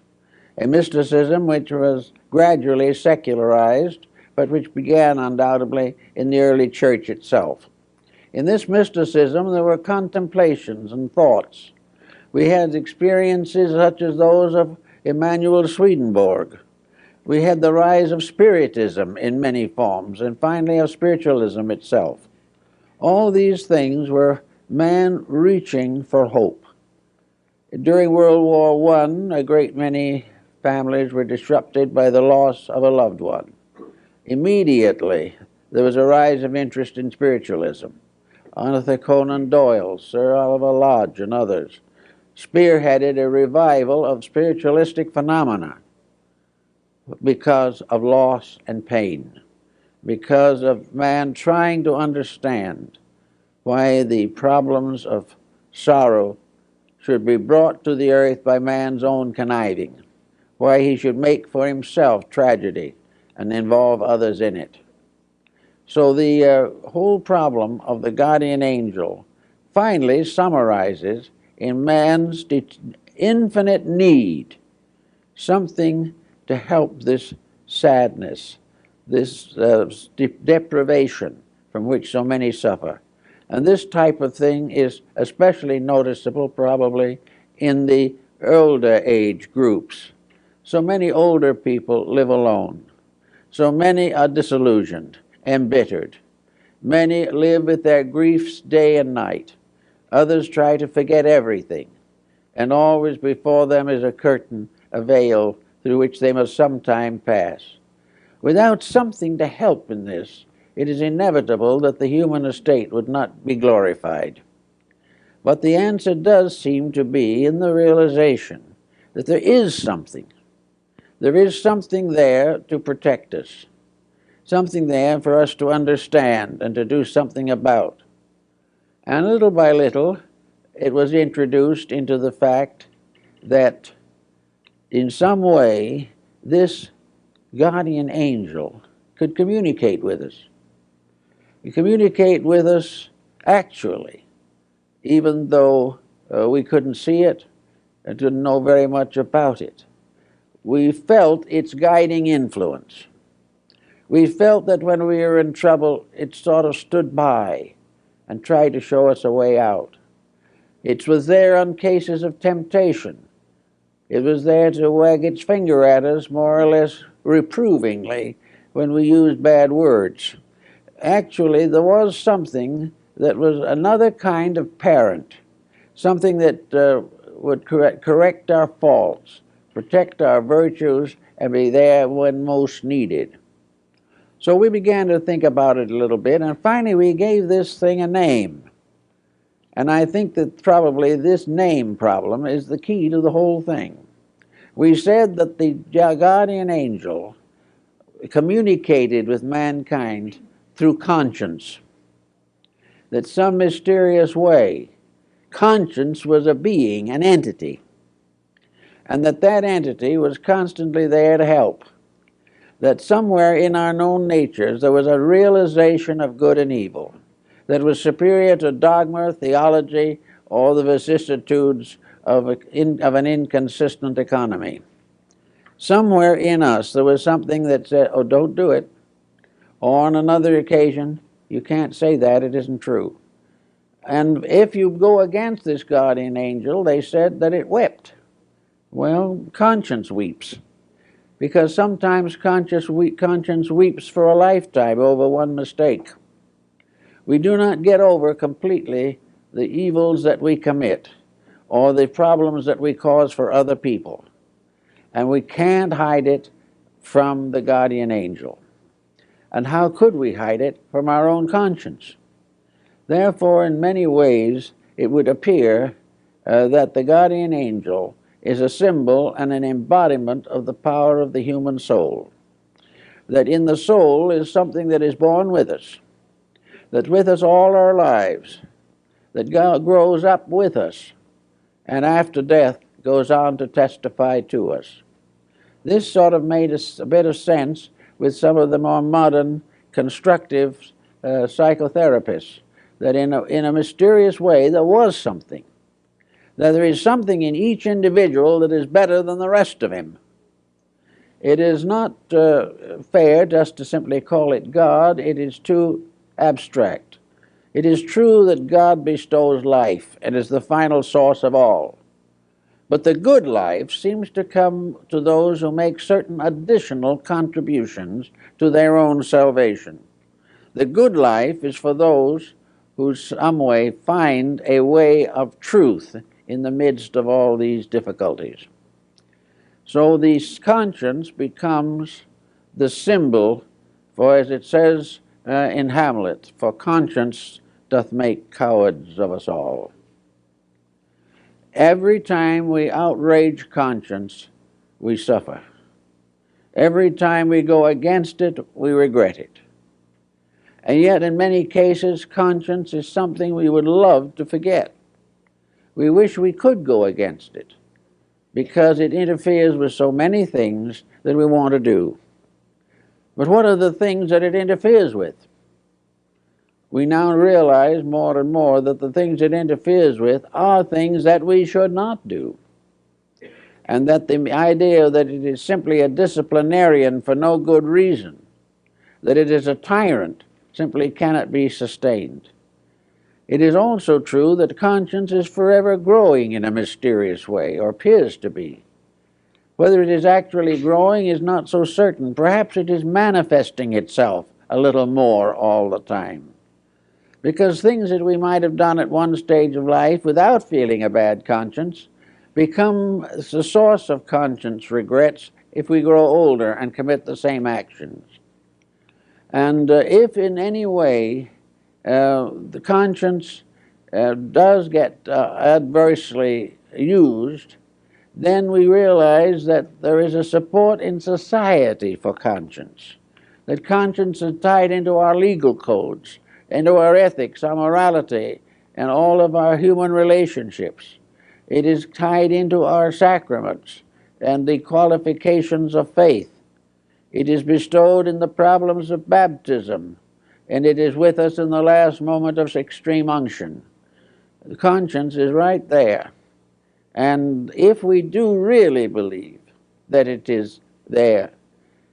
a mysticism which was gradually secularized, but which began undoubtedly in the early church itself. In this mysticism, there were contemplations and thoughts. We had experiences such as those of Emanuel Swedenborg. We had the rise of Spiritism in many forms, and finally of spiritualism itself. All these things were man reaching for hope. During World War I, a great many families were disrupted by the loss of a loved one. Immediately, there was a rise of interest in spiritualism. Arthur Conan Doyle, Sir Oliver Lodge, and others spearheaded a revival of spiritualistic phenomena because of loss and pain, because of man trying to understand why the problems of sorrow should be brought to the earth by man's own conniving, why he should make for himself tragedy and involve others in it. So the whole problem of the guardian angel finally summarizes in man's infinite need something to help this sadness, this deprivation from which so many suffer. And this type of thing is especially noticeable probably in the older age groups. So many older people live alone. So many are disillusioned, embittered. Many live with their griefs day and night. Others try to forget everything. And always before them is a curtain, a veil, through which they must sometime pass. Without something to help in this, it is inevitable that the human estate would not be glorified. But the answer does seem to be in the realization that there is something. There is something there to protect us, something there for us to understand and to do something about. And little by little, it was introduced into the fact that in some way this guardian angel could communicate with us. Communicate with us actually, even though we couldn't see it and didn't know very much about it. We felt its guiding influence. We felt that when we were in trouble, it sort of stood by and tried to show us a way out. It was there on cases of temptation. It was there to wag its finger at us more or less reprovingly when we used bad words. Actually, there was something that was another kind of parent, something that would correct our faults, protect our virtues, and be there when most needed. So we began to think about it a little bit, and finally we gave this thing a name. And I think that probably this name problem is the key to the whole thing. We said that the guardian angel communicated with mankind through conscience, that some mysterious way conscience was a being, an entity, and that entity was constantly there to help, that somewhere in our known natures there was a realization of good and evil that was superior to dogma, theology, or the vicissitudes of an inconsistent economy. Somewhere in us there was something that said, oh, don't do it. Or on another occasion, you can't say that, it isn't true. And if you go against this guardian angel, they said that it wept. Well, conscience weeps, because sometimes conscience weeps for a lifetime over one mistake. We do not get over completely the evils that we commit or the problems that we cause for other people. And we can't hide it from the guardian angel. And how could we hide it from our own conscience? Therefore, in many ways, it would appear that the guardian angel is a symbol and an embodiment of the power of the human soul. That in the soul is something that is born with us, that's with us all our lives, that grows up with us, and after death goes on to testify to us. This sort of made a bit of sense with some of the more modern constructive psychotherapists that in a mysterious way there was something, that there is something in each individual that is better than the rest of him. It is not fair just to simply call it God. It is too abstract. It is true that God bestows life and is the final source of all. But the good life seems to come to those who make certain additional contributions to their own salvation. The good life is for those who some way find a way of truth in the midst of all these difficulties. So the conscience becomes the symbol for, as it says in Hamlet, for conscience doth make cowards of us all. Every time we outrage conscience, we suffer. Every time we go against it, we regret it. And yet, in many cases, conscience is something we would love to forget. We wish we could go against it, because it interferes with so many things that we want to do. But what are the things that it interferes with? We now realize more and more that the things it interferes with are things that we should not do, and that the idea that it is simply a disciplinarian for no good reason, that it is a tyrant, simply cannot be sustained. It is also true that conscience is forever growing in a mysterious way, or appears to be. Whether it is actually growing is not so certain. Perhaps it is manifesting itself a little more all the time. Because things that we might have done at one stage of life without feeling a bad conscience become the source of conscience regrets if we grow older and commit the same actions. And if in any way the conscience does get adversely used, then we realize that there is a support in society for conscience, that conscience is tied into our legal codes, into our ethics, our morality, and all of our human relationships. It is tied into our sacraments and the qualifications of faith. It is bestowed in the problems of baptism, and it is with us in the last moment of extreme unction. The conscience is right there. And if we do really believe that it is there,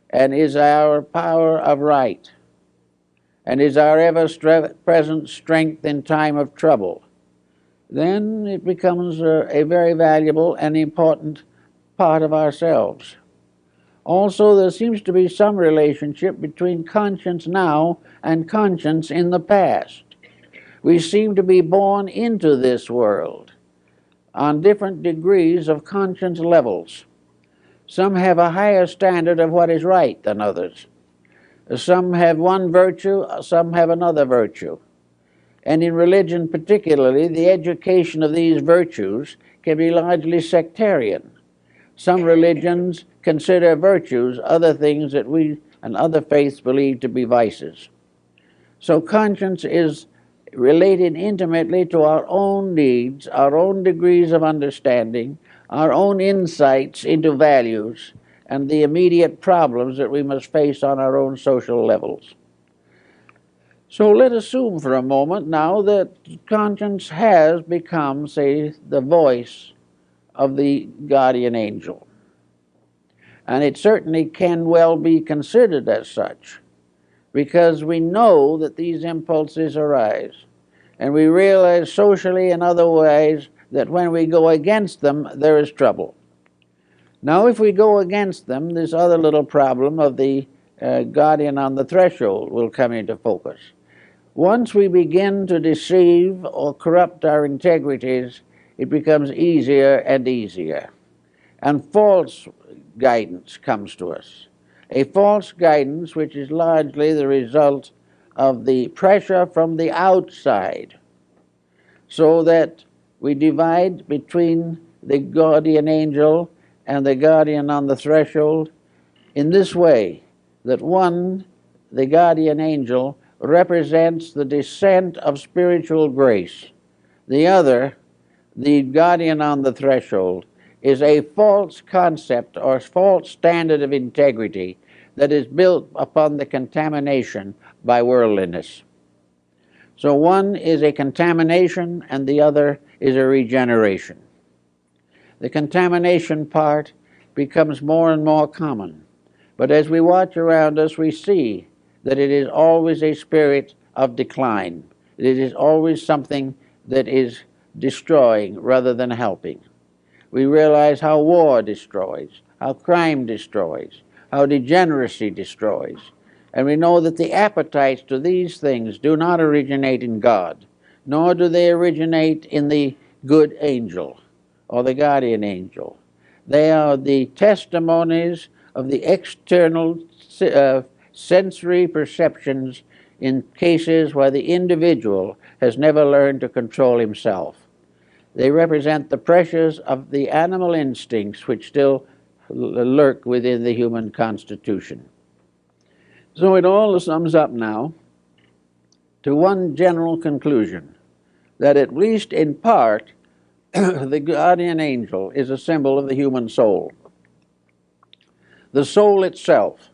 and is our power of right, and is our ever-present strength in time of trouble, then it becomes a very valuable and important part of ourselves. Also, there seems to be some relationship between conscience now and conscience in the past. We seem to be born into this world on different degrees of conscience levels. Some have a higher standard of what is right than others. Some have one virtue, some have another virtue. And in religion particularly, the education of these virtues can be largely sectarian. Some religions consider virtues other things that we and other faiths believe to be vices. So conscience is related intimately to our own needs, our own degrees of understanding, our own insights into values, and the immediate problems that we must face on our own social levels. So let us assume for a moment now that conscience has become, say, the voice of the guardian angel. And it certainly can well be considered as such, because we know that these impulses arise, and we realize socially and other ways that when we go against them, there is trouble. Now, if we go against them, this other little problem of the guardian on the threshold will come into focus. Once we begin to deceive or corrupt our integrities, it becomes easier and easier. And false guidance comes to us. A false guidance which is largely the result of the pressure from the outside, so that we divide between the guardian angel and the guardian on the threshold in this way, that one, the guardian angel, represents the descent of spiritual grace. The other, the guardian on the threshold, is a false concept or false standard of integrity that is built upon the contamination by worldliness. So one is a contamination and the other is a regeneration. The contamination part becomes more and more common. But as we watch around us, we see that it is always a spirit of decline. It is always something that is destroying rather than helping. We realize how war destroys, how crime destroys, how degeneracy destroys. And we know that the appetites to these things do not originate in God, nor do they originate in the good angel or the guardian angel. They are the testimonies of the external sensory perceptions in cases where the individual has never learned to control himself. They represent the pressures of the animal instincts which still lurk within the human constitution. So it all sums up now to one general conclusion, that at least in part, the guardian angel is a symbol of the human soul. The soul itself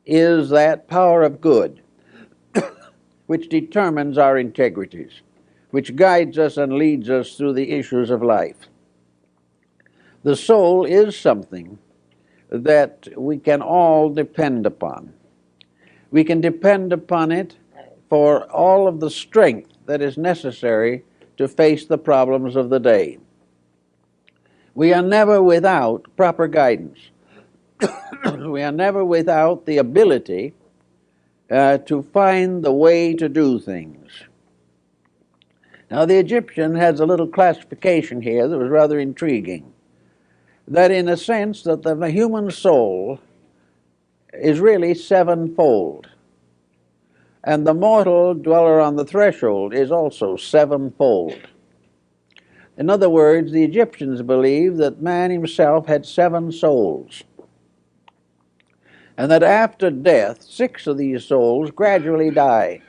is that power of good which determines our integrities, which guides us and leads us through the issues of life. The soul is something that we can all depend upon. We can depend upon it for all of the strength that is necessary to face the problems of the day. We are never without proper guidance. We are never without the ability to find the way to do things. Now, the Egyptian has a little classification here that was rather intriguing, that in a sense that the human soul is really sevenfold, and the mortal dweller on the threshold is also sevenfold. In other words, the Egyptians believed that man himself had 7 souls, and that after death, 6 of these souls gradually die,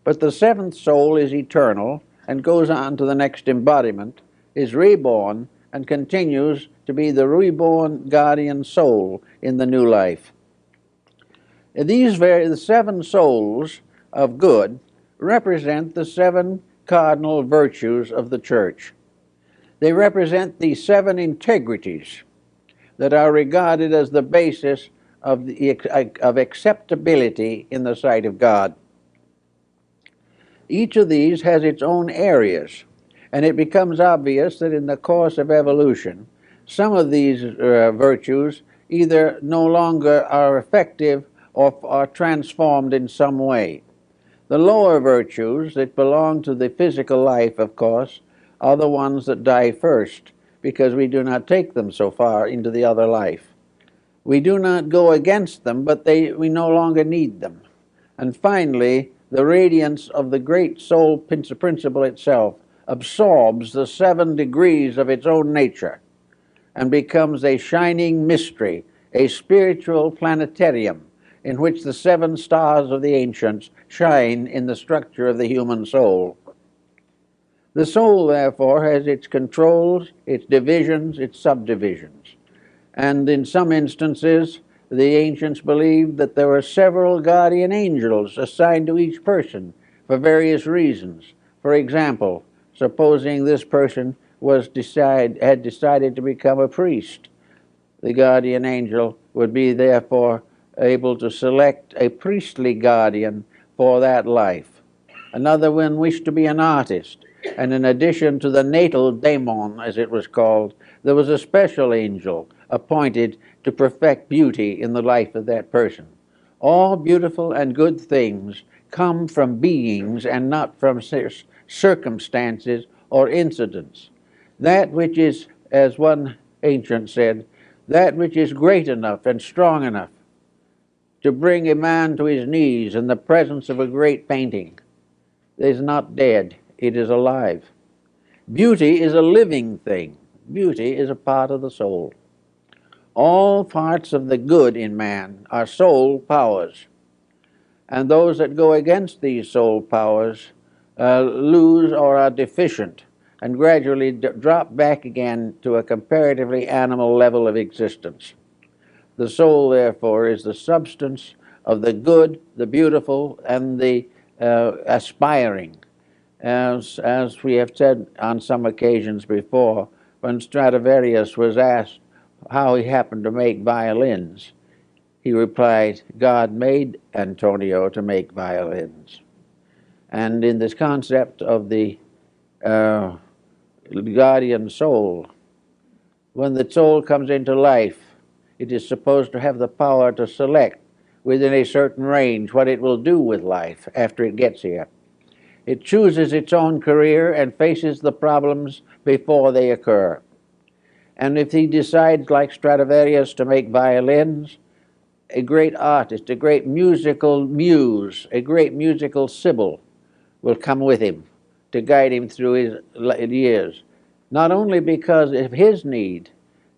but the 7th soul is eternal and goes on to the next embodiment, is reborn, and continues to be the reborn guardian soul in the new life. The 7 souls of good represent the 7 cardinal virtues of the church. They represent the 7 integrities that are regarded as the basis of acceptability in the sight of God. Each of these has its own areas, and it becomes obvious that in the course of evolution, some of these virtues either no longer are effective or are transformed in some way. The lower virtues that belong to the physical life, of course, are the ones that die first, because we do not take them so far into the other life. We do not go against them, but we no longer need them. And finally, the radiance of the great soul principle itself absorbs the 7 degrees of its own nature and becomes a shining mystery, a spiritual planetarium in which the 7 stars of the ancients shine in the structure of the human soul. The soul, therefore, has its controls, its divisions, its subdivisions. And in some instances, the ancients believed that there were several guardian angels assigned to each person for various reasons. For example, supposing this person had decided to become a priest, the guardian angel would be therefore able to select a priestly guardian for that life. Another one wished to be an artist, and in addition to the natal daemon, as it was called, there was a special angel appointed to perfect beauty in the life of that person. All beautiful and good things come from beings and not from circumstances or incidents. That which is, as one ancient said, that which is great enough and strong enough to bring a man to his knees in the presence of a great painting is not dead, it is alive. Beauty is a living thing. Beauty is a part of the soul. All parts of the good in man are soul powers, and those that go against these soul powers lose or are deficient and gradually drop back again to a comparatively animal level of existence. The soul, therefore, is the substance of the good, the beautiful, and the aspiring. As we have said on some occasions before, when Stradivarius was asked how he happened to make violins, he replied, God made Antonio to make violins. And in this concept of the guardian soul, when the soul comes into life, it is supposed to have the power to select within a certain range what it will do with life after it gets here. It chooses its own career and faces the problems before they occur. And if he decides, like Stradivarius, to make violins, a great artist, a great musical muse, a great musical sibyl will come with him to guide him through his years. Not only because of his need,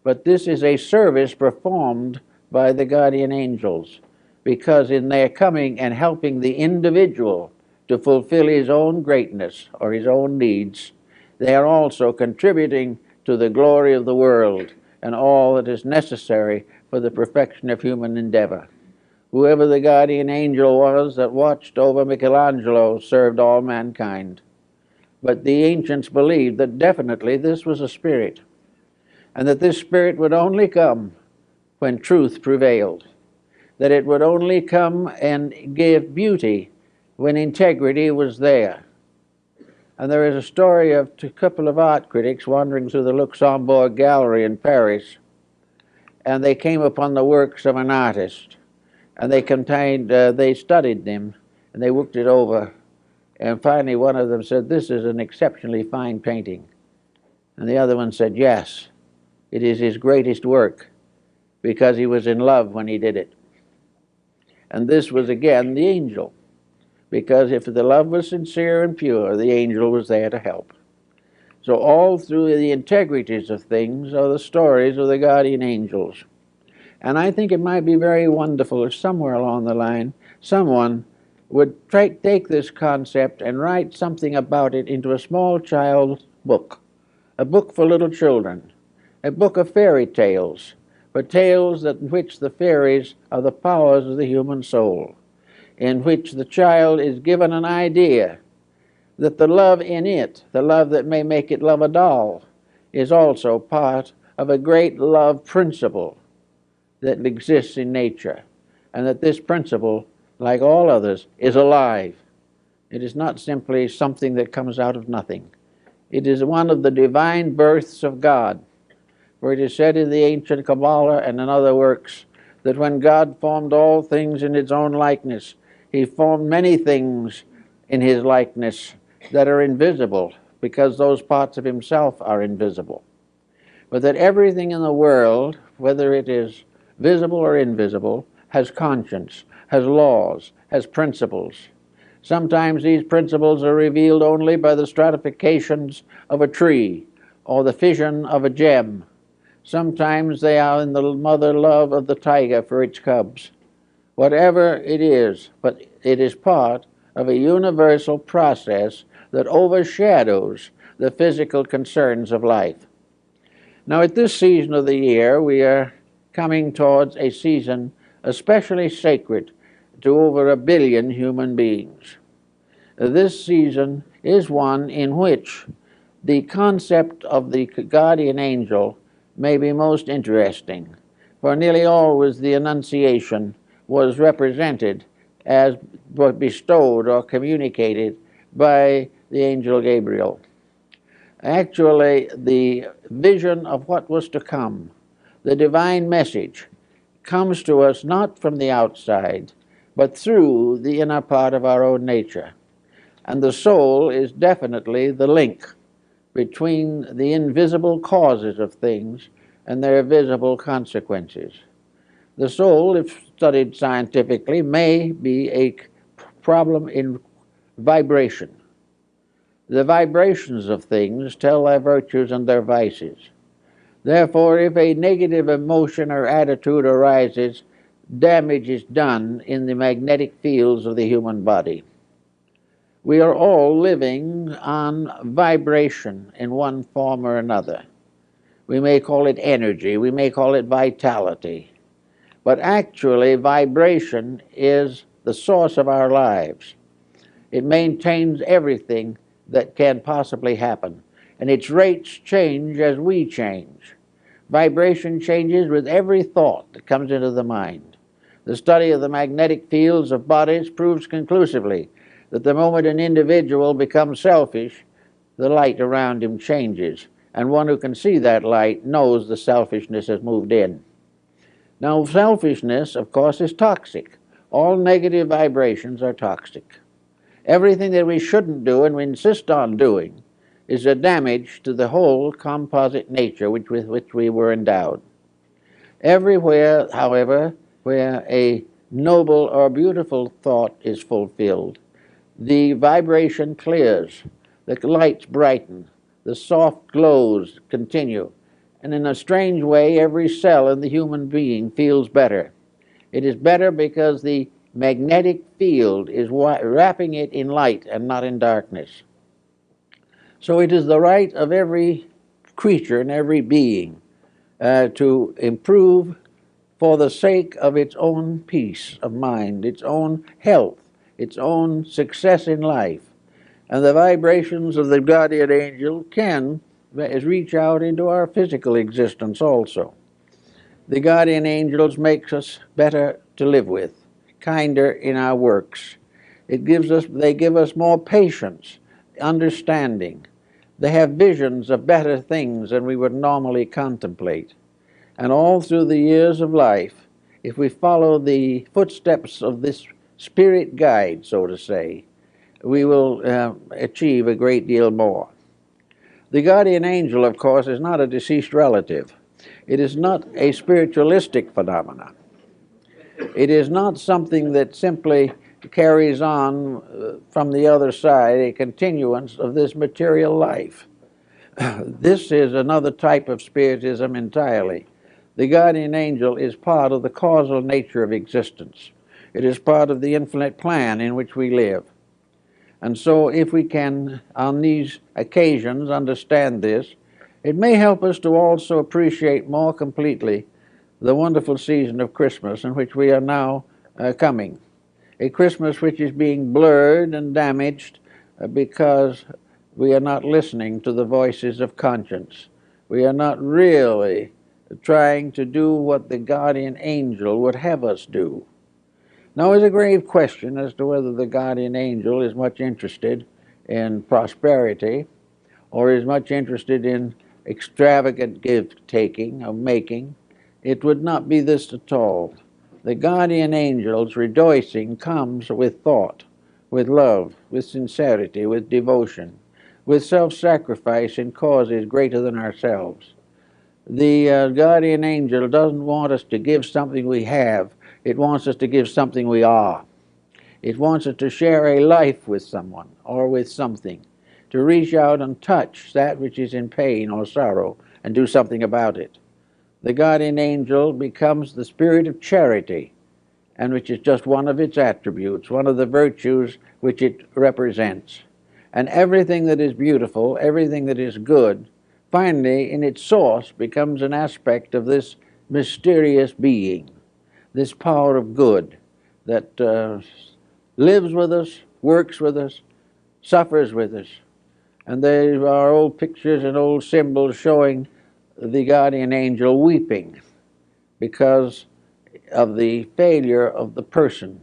but this is a service performed by the guardian angels, because in their coming and helping the individual to fulfill his own greatness or his own needs, they are also contributing to the glory of the world and all that is necessary for the perfection of human endeavor. Whoever the guardian angel was that watched over Michelangelo served all mankind. But the ancients believed that definitely this was a spirit, and that this spirit would only come when truth prevailed, that it would only come and give beauty when integrity was there. And there is a story of a couple of art critics wandering through the Luxembourg Gallery in Paris, and they came upon the works of an artist, and they studied them, and they looked it over, and finally one of them said, "This is an exceptionally fine painting." And the other one said, "Yes, it is his greatest work, because he was in love when he did it." And this was again the angel, because if the love was sincere and pure, the angel was there to help. So all through the integrities of things are the stories of the guardian angels. And I think it might be very wonderful if somewhere along the line someone would take this concept and write something about it into a small child's book, a book for little children, a book of fairy tales, but tales in which the fairies are the powers of the human soul, in which the child is given an idea that the love in it, the love that may make it love a doll, is also part of a great love principle that exists in nature, and that this principle, like all others, is alive. It is not simply something that comes out of nothing. It is one of the divine births of God. For it is said in the ancient Kabbalah and in other works that when God formed all things in his own likeness, he formed many things in his likeness that are invisible, because those parts of himself are invisible. But that everything in the world, whether it is visible or invisible, has conscience, has laws, has principles. Sometimes these principles are revealed only by the stratifications of a tree or the fission of a gem. Sometimes they are in the mother love of the tiger for its cubs. Whatever it is, but it is part of a universal process that overshadows the physical concerns of life. Now, at this season of the year, we are coming towards a season especially sacred to over 1 billion human beings. This season is one in which the concept of the guardian angel may be most interesting, for nearly always the Annunciation was represented as bestowed or communicated by the angel Gabriel. Actually, the vision of what was to come, the divine message, comes to us not from the outside, but through the inner part of our own nature. And the soul is definitely the link between the invisible causes of things and their visible consequences. The soul, if studied scientifically, may be a problem in vibration. The vibrations of things tell their virtues and their vices. Therefore, if a negative emotion or attitude arises, damage is done in the magnetic fields of the human body. We are all living on vibration in one form or another. We may call it energy, we may call it vitality, but actually vibration is the source of our lives. It maintains everything that can possibly happen. And its rates change as we change. Vibration changes with every thought that comes into the mind. The study of the magnetic fields of bodies proves conclusively that the moment an individual becomes selfish, the light around him changes, and one who can see that light knows the selfishness has moved in. Now, selfishness, of course, is toxic. All negative vibrations are toxic. Everything that we shouldn't do and we insist on doing is a damage to the whole composite nature with which we were endowed. Everywhere, however, where a noble or beautiful thought is fulfilled, the vibration clears, the lights brighten, the soft glows continue, and in a strange way, every cell in the human being feels better. It is better because the magnetic field is wrapping it in light and not in darkness. So it is the right of every creature and every being to improve for the sake of its own peace of mind, its own health, its own success in life. And the vibrations of the guardian angel can reach out into our physical existence also. The guardian angels makes us better to live with, kinder in our works. They give us more patience, understanding. They have visions of better things than we would normally contemplate. And all through the years of life, if we follow the footsteps of this spirit guide, so to say, we will achieve a great deal more. The guardian angel, of course, is not a deceased relative. It is not a spiritualistic phenomenon. It is not something that simply carries on from the other side, a continuance of this material life. This is another type of spiritism entirely. The guardian angel is part of the causal nature of existence. It is part of the infinite plan in which we live. And so if we can, on these occasions, understand this, it may help us to also appreciate more completely the wonderful season of Christmas in which we are now coming. A Christmas which is being blurred and damaged because we are not listening to the voices of conscience. We are not really trying to do what the guardian angel would have us do. Now, there's a grave question as to whether the guardian angel is much interested in prosperity or is much interested in extravagant gift-taking or making. It would not be this at all. The guardian angel's rejoicing comes with thought, with love, with sincerity, with devotion, with self-sacrifice in causes greater than ourselves. The guardian angel doesn't want us to give something we have. It wants us to give something we are. It wants us to share a life with someone or with something, to reach out and touch that which is in pain or sorrow and do something about it. The guardian angel becomes the spirit of charity, and which is just one of its attributes, one of the virtues which it represents. And everything that is beautiful, everything that is good, finally, in its source, becomes an aspect of this mysterious being, this power of good that lives with us, works with us, suffers with us. And there are old pictures and old symbols showing the guardian angel weeping because of the failure of the person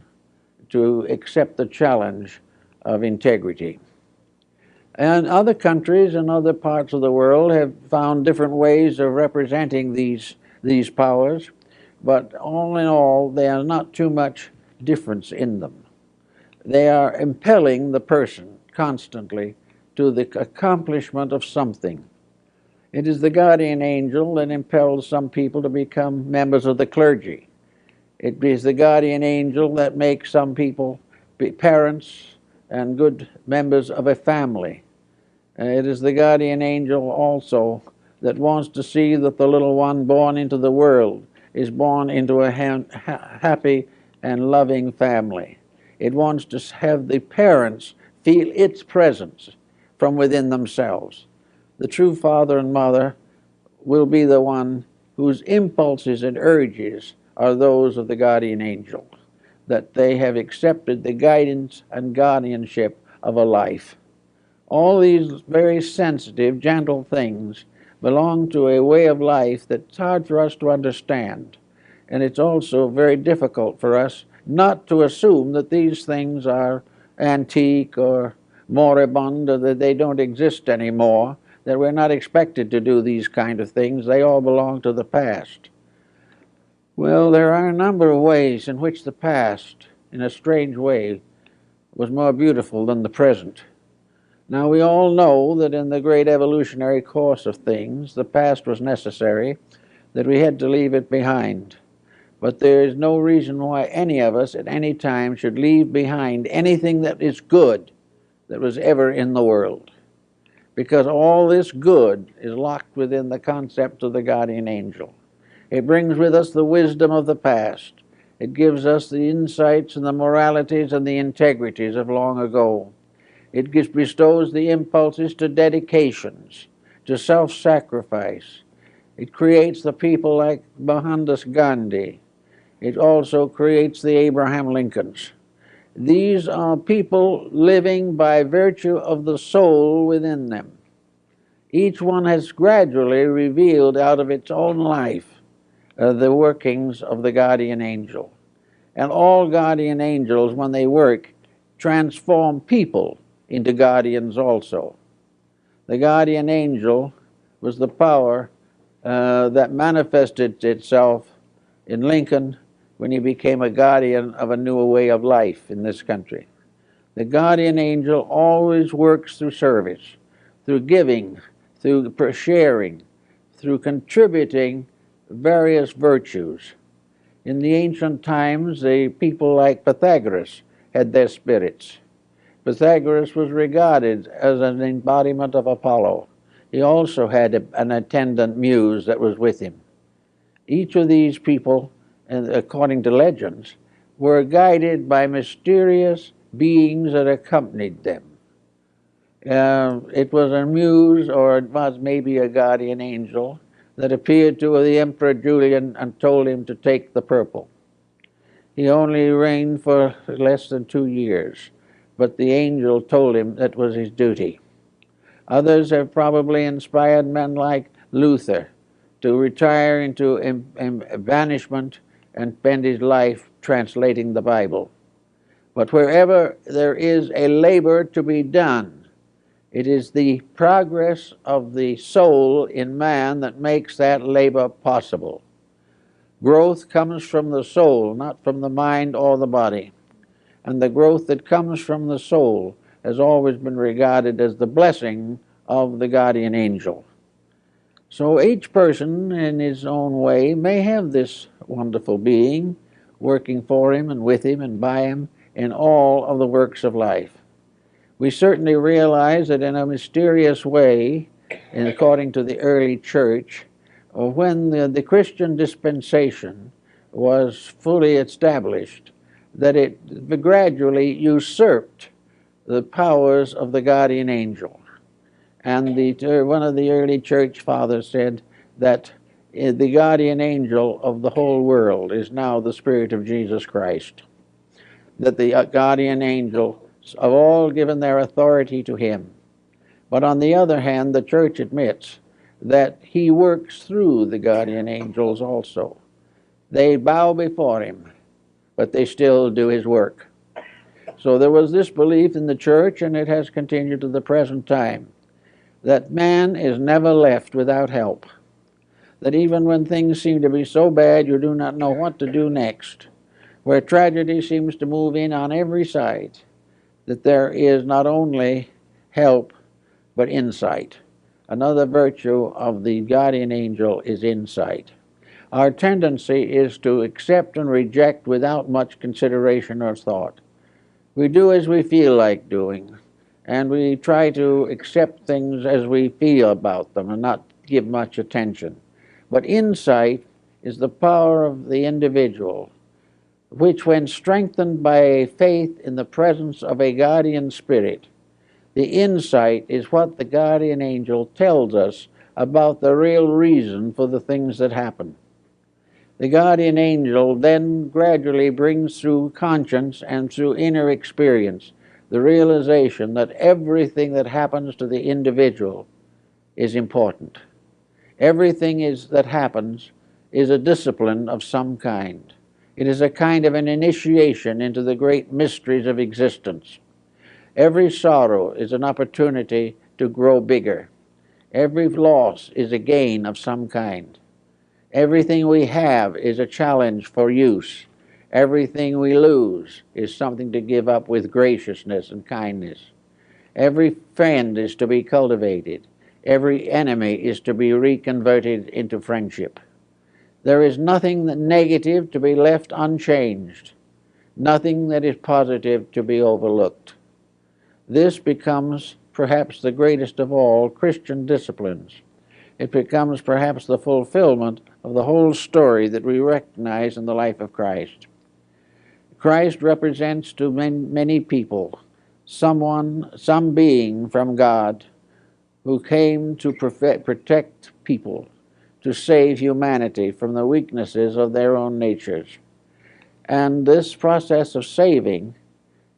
to accept the challenge of integrity. And other countries and other parts of the world have found different ways of representing these powers, but all in all, there are not too much difference in them. They are impelling the person constantly to the accomplishment of something. It is the guardian angel that impels some people to become members of the clergy. It is the guardian angel that makes some people be parents and good members of a family. It is the guardian angel also that wants to see that the little one born into the world is born into a happy and loving family. It wants to have the parents feel its presence from within themselves. The true father and mother will be the one whose impulses and urges are those of the guardian angel, that they have accepted the guidance and guardianship of a life. All these very sensitive, gentle things belong to a way of life that's hard for us to understand. And it's also very difficult for us not to assume that these things are antique or moribund, or that they don't exist anymore, that we're not expected to do these kind of things. They all belong to the past. Well, there are a number of ways in which the past, in a strange way, was more beautiful than the present. Now, we all know that in the great evolutionary course of things, the past was necessary, that we had to leave it behind. But there is no reason why any of us at any time should leave behind anything that is good that was ever in the world. Because all this good is locked within the concept of the guardian angel. It brings with us the wisdom of the past. It gives us the insights and the moralities and the integrities of long ago. It bestows the impulses to dedications, to self-sacrifice. It creates the people like Mohandas Gandhi. It also creates the Abraham Lincolns. These are people living by virtue of the soul within them. Each one has gradually revealed out of its own life the workings of the guardian angel. And all guardian angels, when they work, transform people into guardians also. The guardian angel was the power that manifested itself in Lincoln when he became a guardian of a new way of life in this country. The guardian angel always works through service, through giving, through sharing, through contributing various virtues. In the ancient times, the people like Pythagoras had their spirits. Pythagoras was regarded as an embodiment of Apollo. He also had an attendant muse that was with him. Each of these people, according to legends, were guided by mysterious beings that accompanied them. It was a muse, or it was maybe a guardian angel, that appeared to the Emperor Julian and told him to take the purple. He only reigned for less than 2 years, but the angel told him that was his duty. Others have probably inspired men like Luther to retire into banishment and spend his life translating the Bible. But wherever there is a labor to be done, it is the progress of the soul in man that makes that labor possible. Growth comes from the soul, not from the mind or the body. And the growth that comes from the soul has always been regarded as the blessing of the guardian angel. So each person in his own way may have this wonderful being working for him and with him and by him in all of the works of life. We certainly realize that in a mysterious way, and according to the early church, when the Christian dispensation was fully established, that it gradually usurped the powers of the guardian angel. And one of the early church fathers said that the guardian angel of the whole world is now the Spirit of Jesus Christ. That the guardian angel have all given their authority to him. But on the other hand, the church admits that he works through the guardian angels also. They bow before him, but they still do his work. So there was this belief in the church, and it has continued to the present time, that man is never left without help. That even when things seem to be so bad you do not know what to do next, where tragedy seems to move in on every side, that there is not only help, but insight. Another virtue of the guardian angel is insight. Our tendency is to accept and reject without much consideration or thought. We do as we feel like doing, and we try to accept things as we feel about them and not give much attention. But insight is the power of the individual, which when strengthened by a faith in the presence of a guardian spirit, the insight is what the guardian angel tells us about the real reason for the things that happen. The guardian angel then gradually brings through conscience and through inner experience the realization that everything that happens to the individual is important. Everything that happens is a discipline of some kind. It is a kind of an initiation into the great mysteries of existence. Every sorrow is an opportunity to grow bigger. Every loss is a gain of some kind. Everything we have is a challenge for use. Everything we lose is something to give up with graciousness and kindness. Every friend is to be cultivated. Every enemy is to be reconverted into friendship. There is nothing negative to be left unchanged, nothing that is positive to be overlooked. This becomes perhaps the greatest of all Christian disciplines. It becomes perhaps the fulfillment of the whole story that we recognize in the life of Christ. Christ represents to many people some being from God who came to protect people, to save humanity from the weaknesses of their own natures. And this process of saving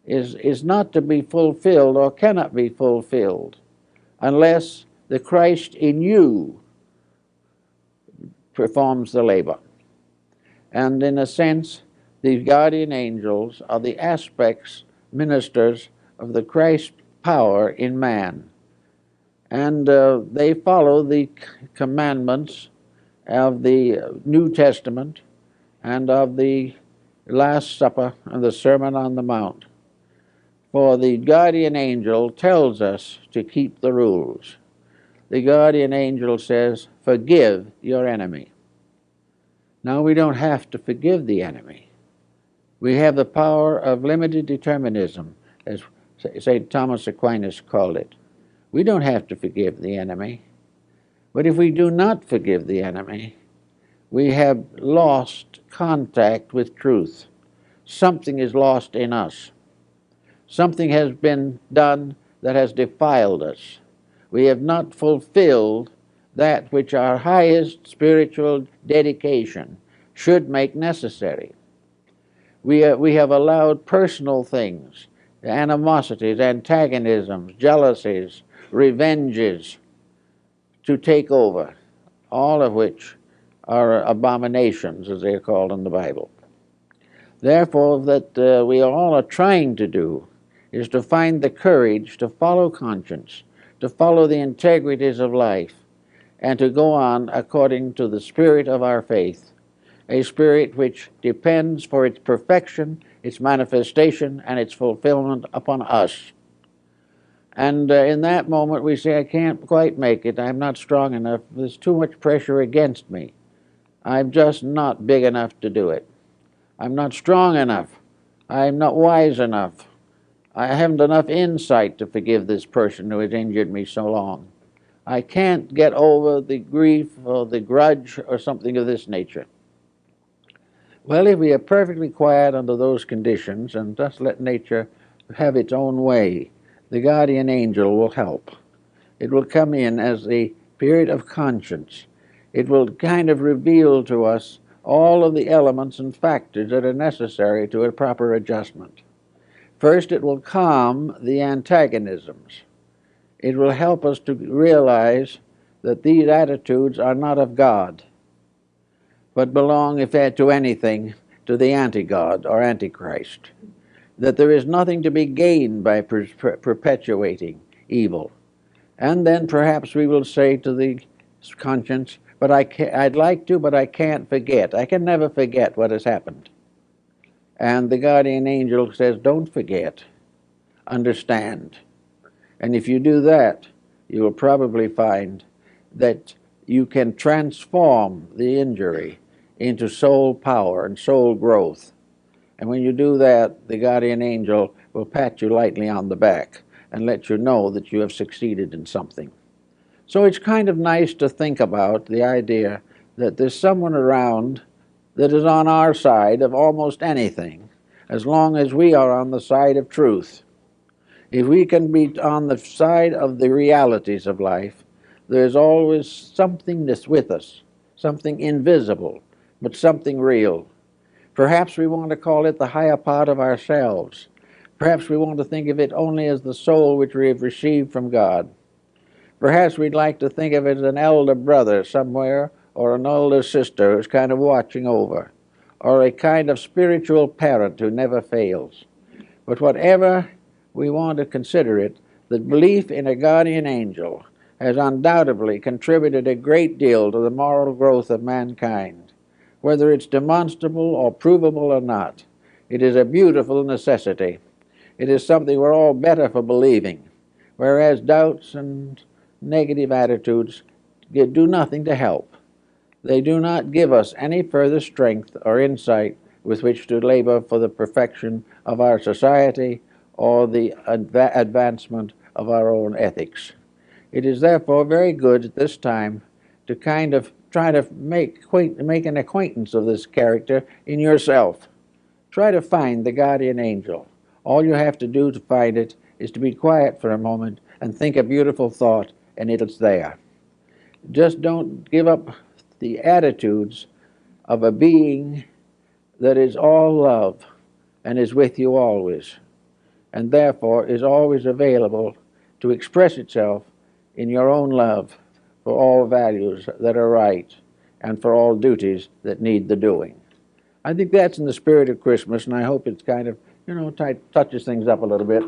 is not to be fulfilled or cannot be fulfilled unless the Christ in you performs the labor. And in a sense, these guardian angels are the aspects, ministers of the Christ power in man. And they follow the commandments of the New Testament and of the Last Supper and the Sermon on the Mount. For the guardian angel tells us to keep the rules. The guardian angel says, forgive your enemy. Now, we don't have to forgive the enemy. We have the power of limited determinism, as St. Thomas Aquinas called it. We don't have to forgive the enemy. But if we do not forgive the enemy, we have lost contact with truth. Something is lost in us. Something has been done that has defiled us. We have not fulfilled that which our highest spiritual dedication should make necessary. We have allowed personal things, animosities, antagonisms, jealousies, revenges to take over, all of which are abominations, as they're called in the Bible. Therefore, that we all are trying to do is to find the courage to follow conscience, to follow the integrities of life, and to go on according to the spirit of our faith, a spirit which depends for its perfection, its manifestation, and its fulfillment upon us. And in that moment we say, I can't quite make it, I'm not strong enough, there's too much pressure against me. I'm just not big enough to do it. I'm not strong enough. I'm not wise enough. I haven't enough insight to forgive this person who has injured me so long. I can't get over the grief or the grudge or something of this nature. Well, if we are perfectly quiet under those conditions and just let nature have its own way, the guardian angel will help. It will come in as the spirit of conscience. It will kind of reveal to us all of the elements and factors that are necessary to a proper adjustment. First, it will calm the antagonisms. It will help us to realize that these attitudes are not of God, but belong, if to anything, to the anti-God or antichrist. That there is nothing to be gained by perpetuating evil. And then perhaps we will say to the conscience, but I'd like to, but I can't forget. I can never forget what has happened. And the guardian angel says, don't forget, understand. And if you do that, you will probably find that you can transform the injury into soul power and soul growth. And when you do that, the guardian angel will pat you lightly on the back and let you know that you have succeeded in something. So it's kind of nice to think about the idea that there's someone around that is on our side of almost anything, as long as we are on the side of truth. If we can be on the side of the realities of life, there's always something that's with us, something invisible, but something real. Perhaps we want to call it the higher part of ourselves. Perhaps we want to think of it only as the soul which we have received from God. Perhaps we'd like to think of it as an elder brother somewhere, or an older sister who's kind of watching over, or a kind of spiritual parent who never fails. But whatever we want to consider it, the belief in a guardian angel has undoubtedly contributed a great deal to the moral growth of mankind. Whether it's demonstrable or provable or not, it is a beautiful necessity. It is something we're all better for believing, whereas doubts and negative attitudes do nothing to help. They do not give us any further strength or insight with which to labor for the perfection of our society or the advancement of our own ethics. It is therefore very good at this time to kind of try to make an acquaintance of this character in yourself. Try to find the guardian angel. All you have to do to find it is to be quiet for a moment and think a beautiful thought, and it's there. Just don't give up the attitudes of a being that is all love and is with you always, and therefore is always available to express itself in your own love for all values that are right and for all duties that need the doing. I think that's in the spirit of Christmas, and I hope it's kind of, touches things up a little bit.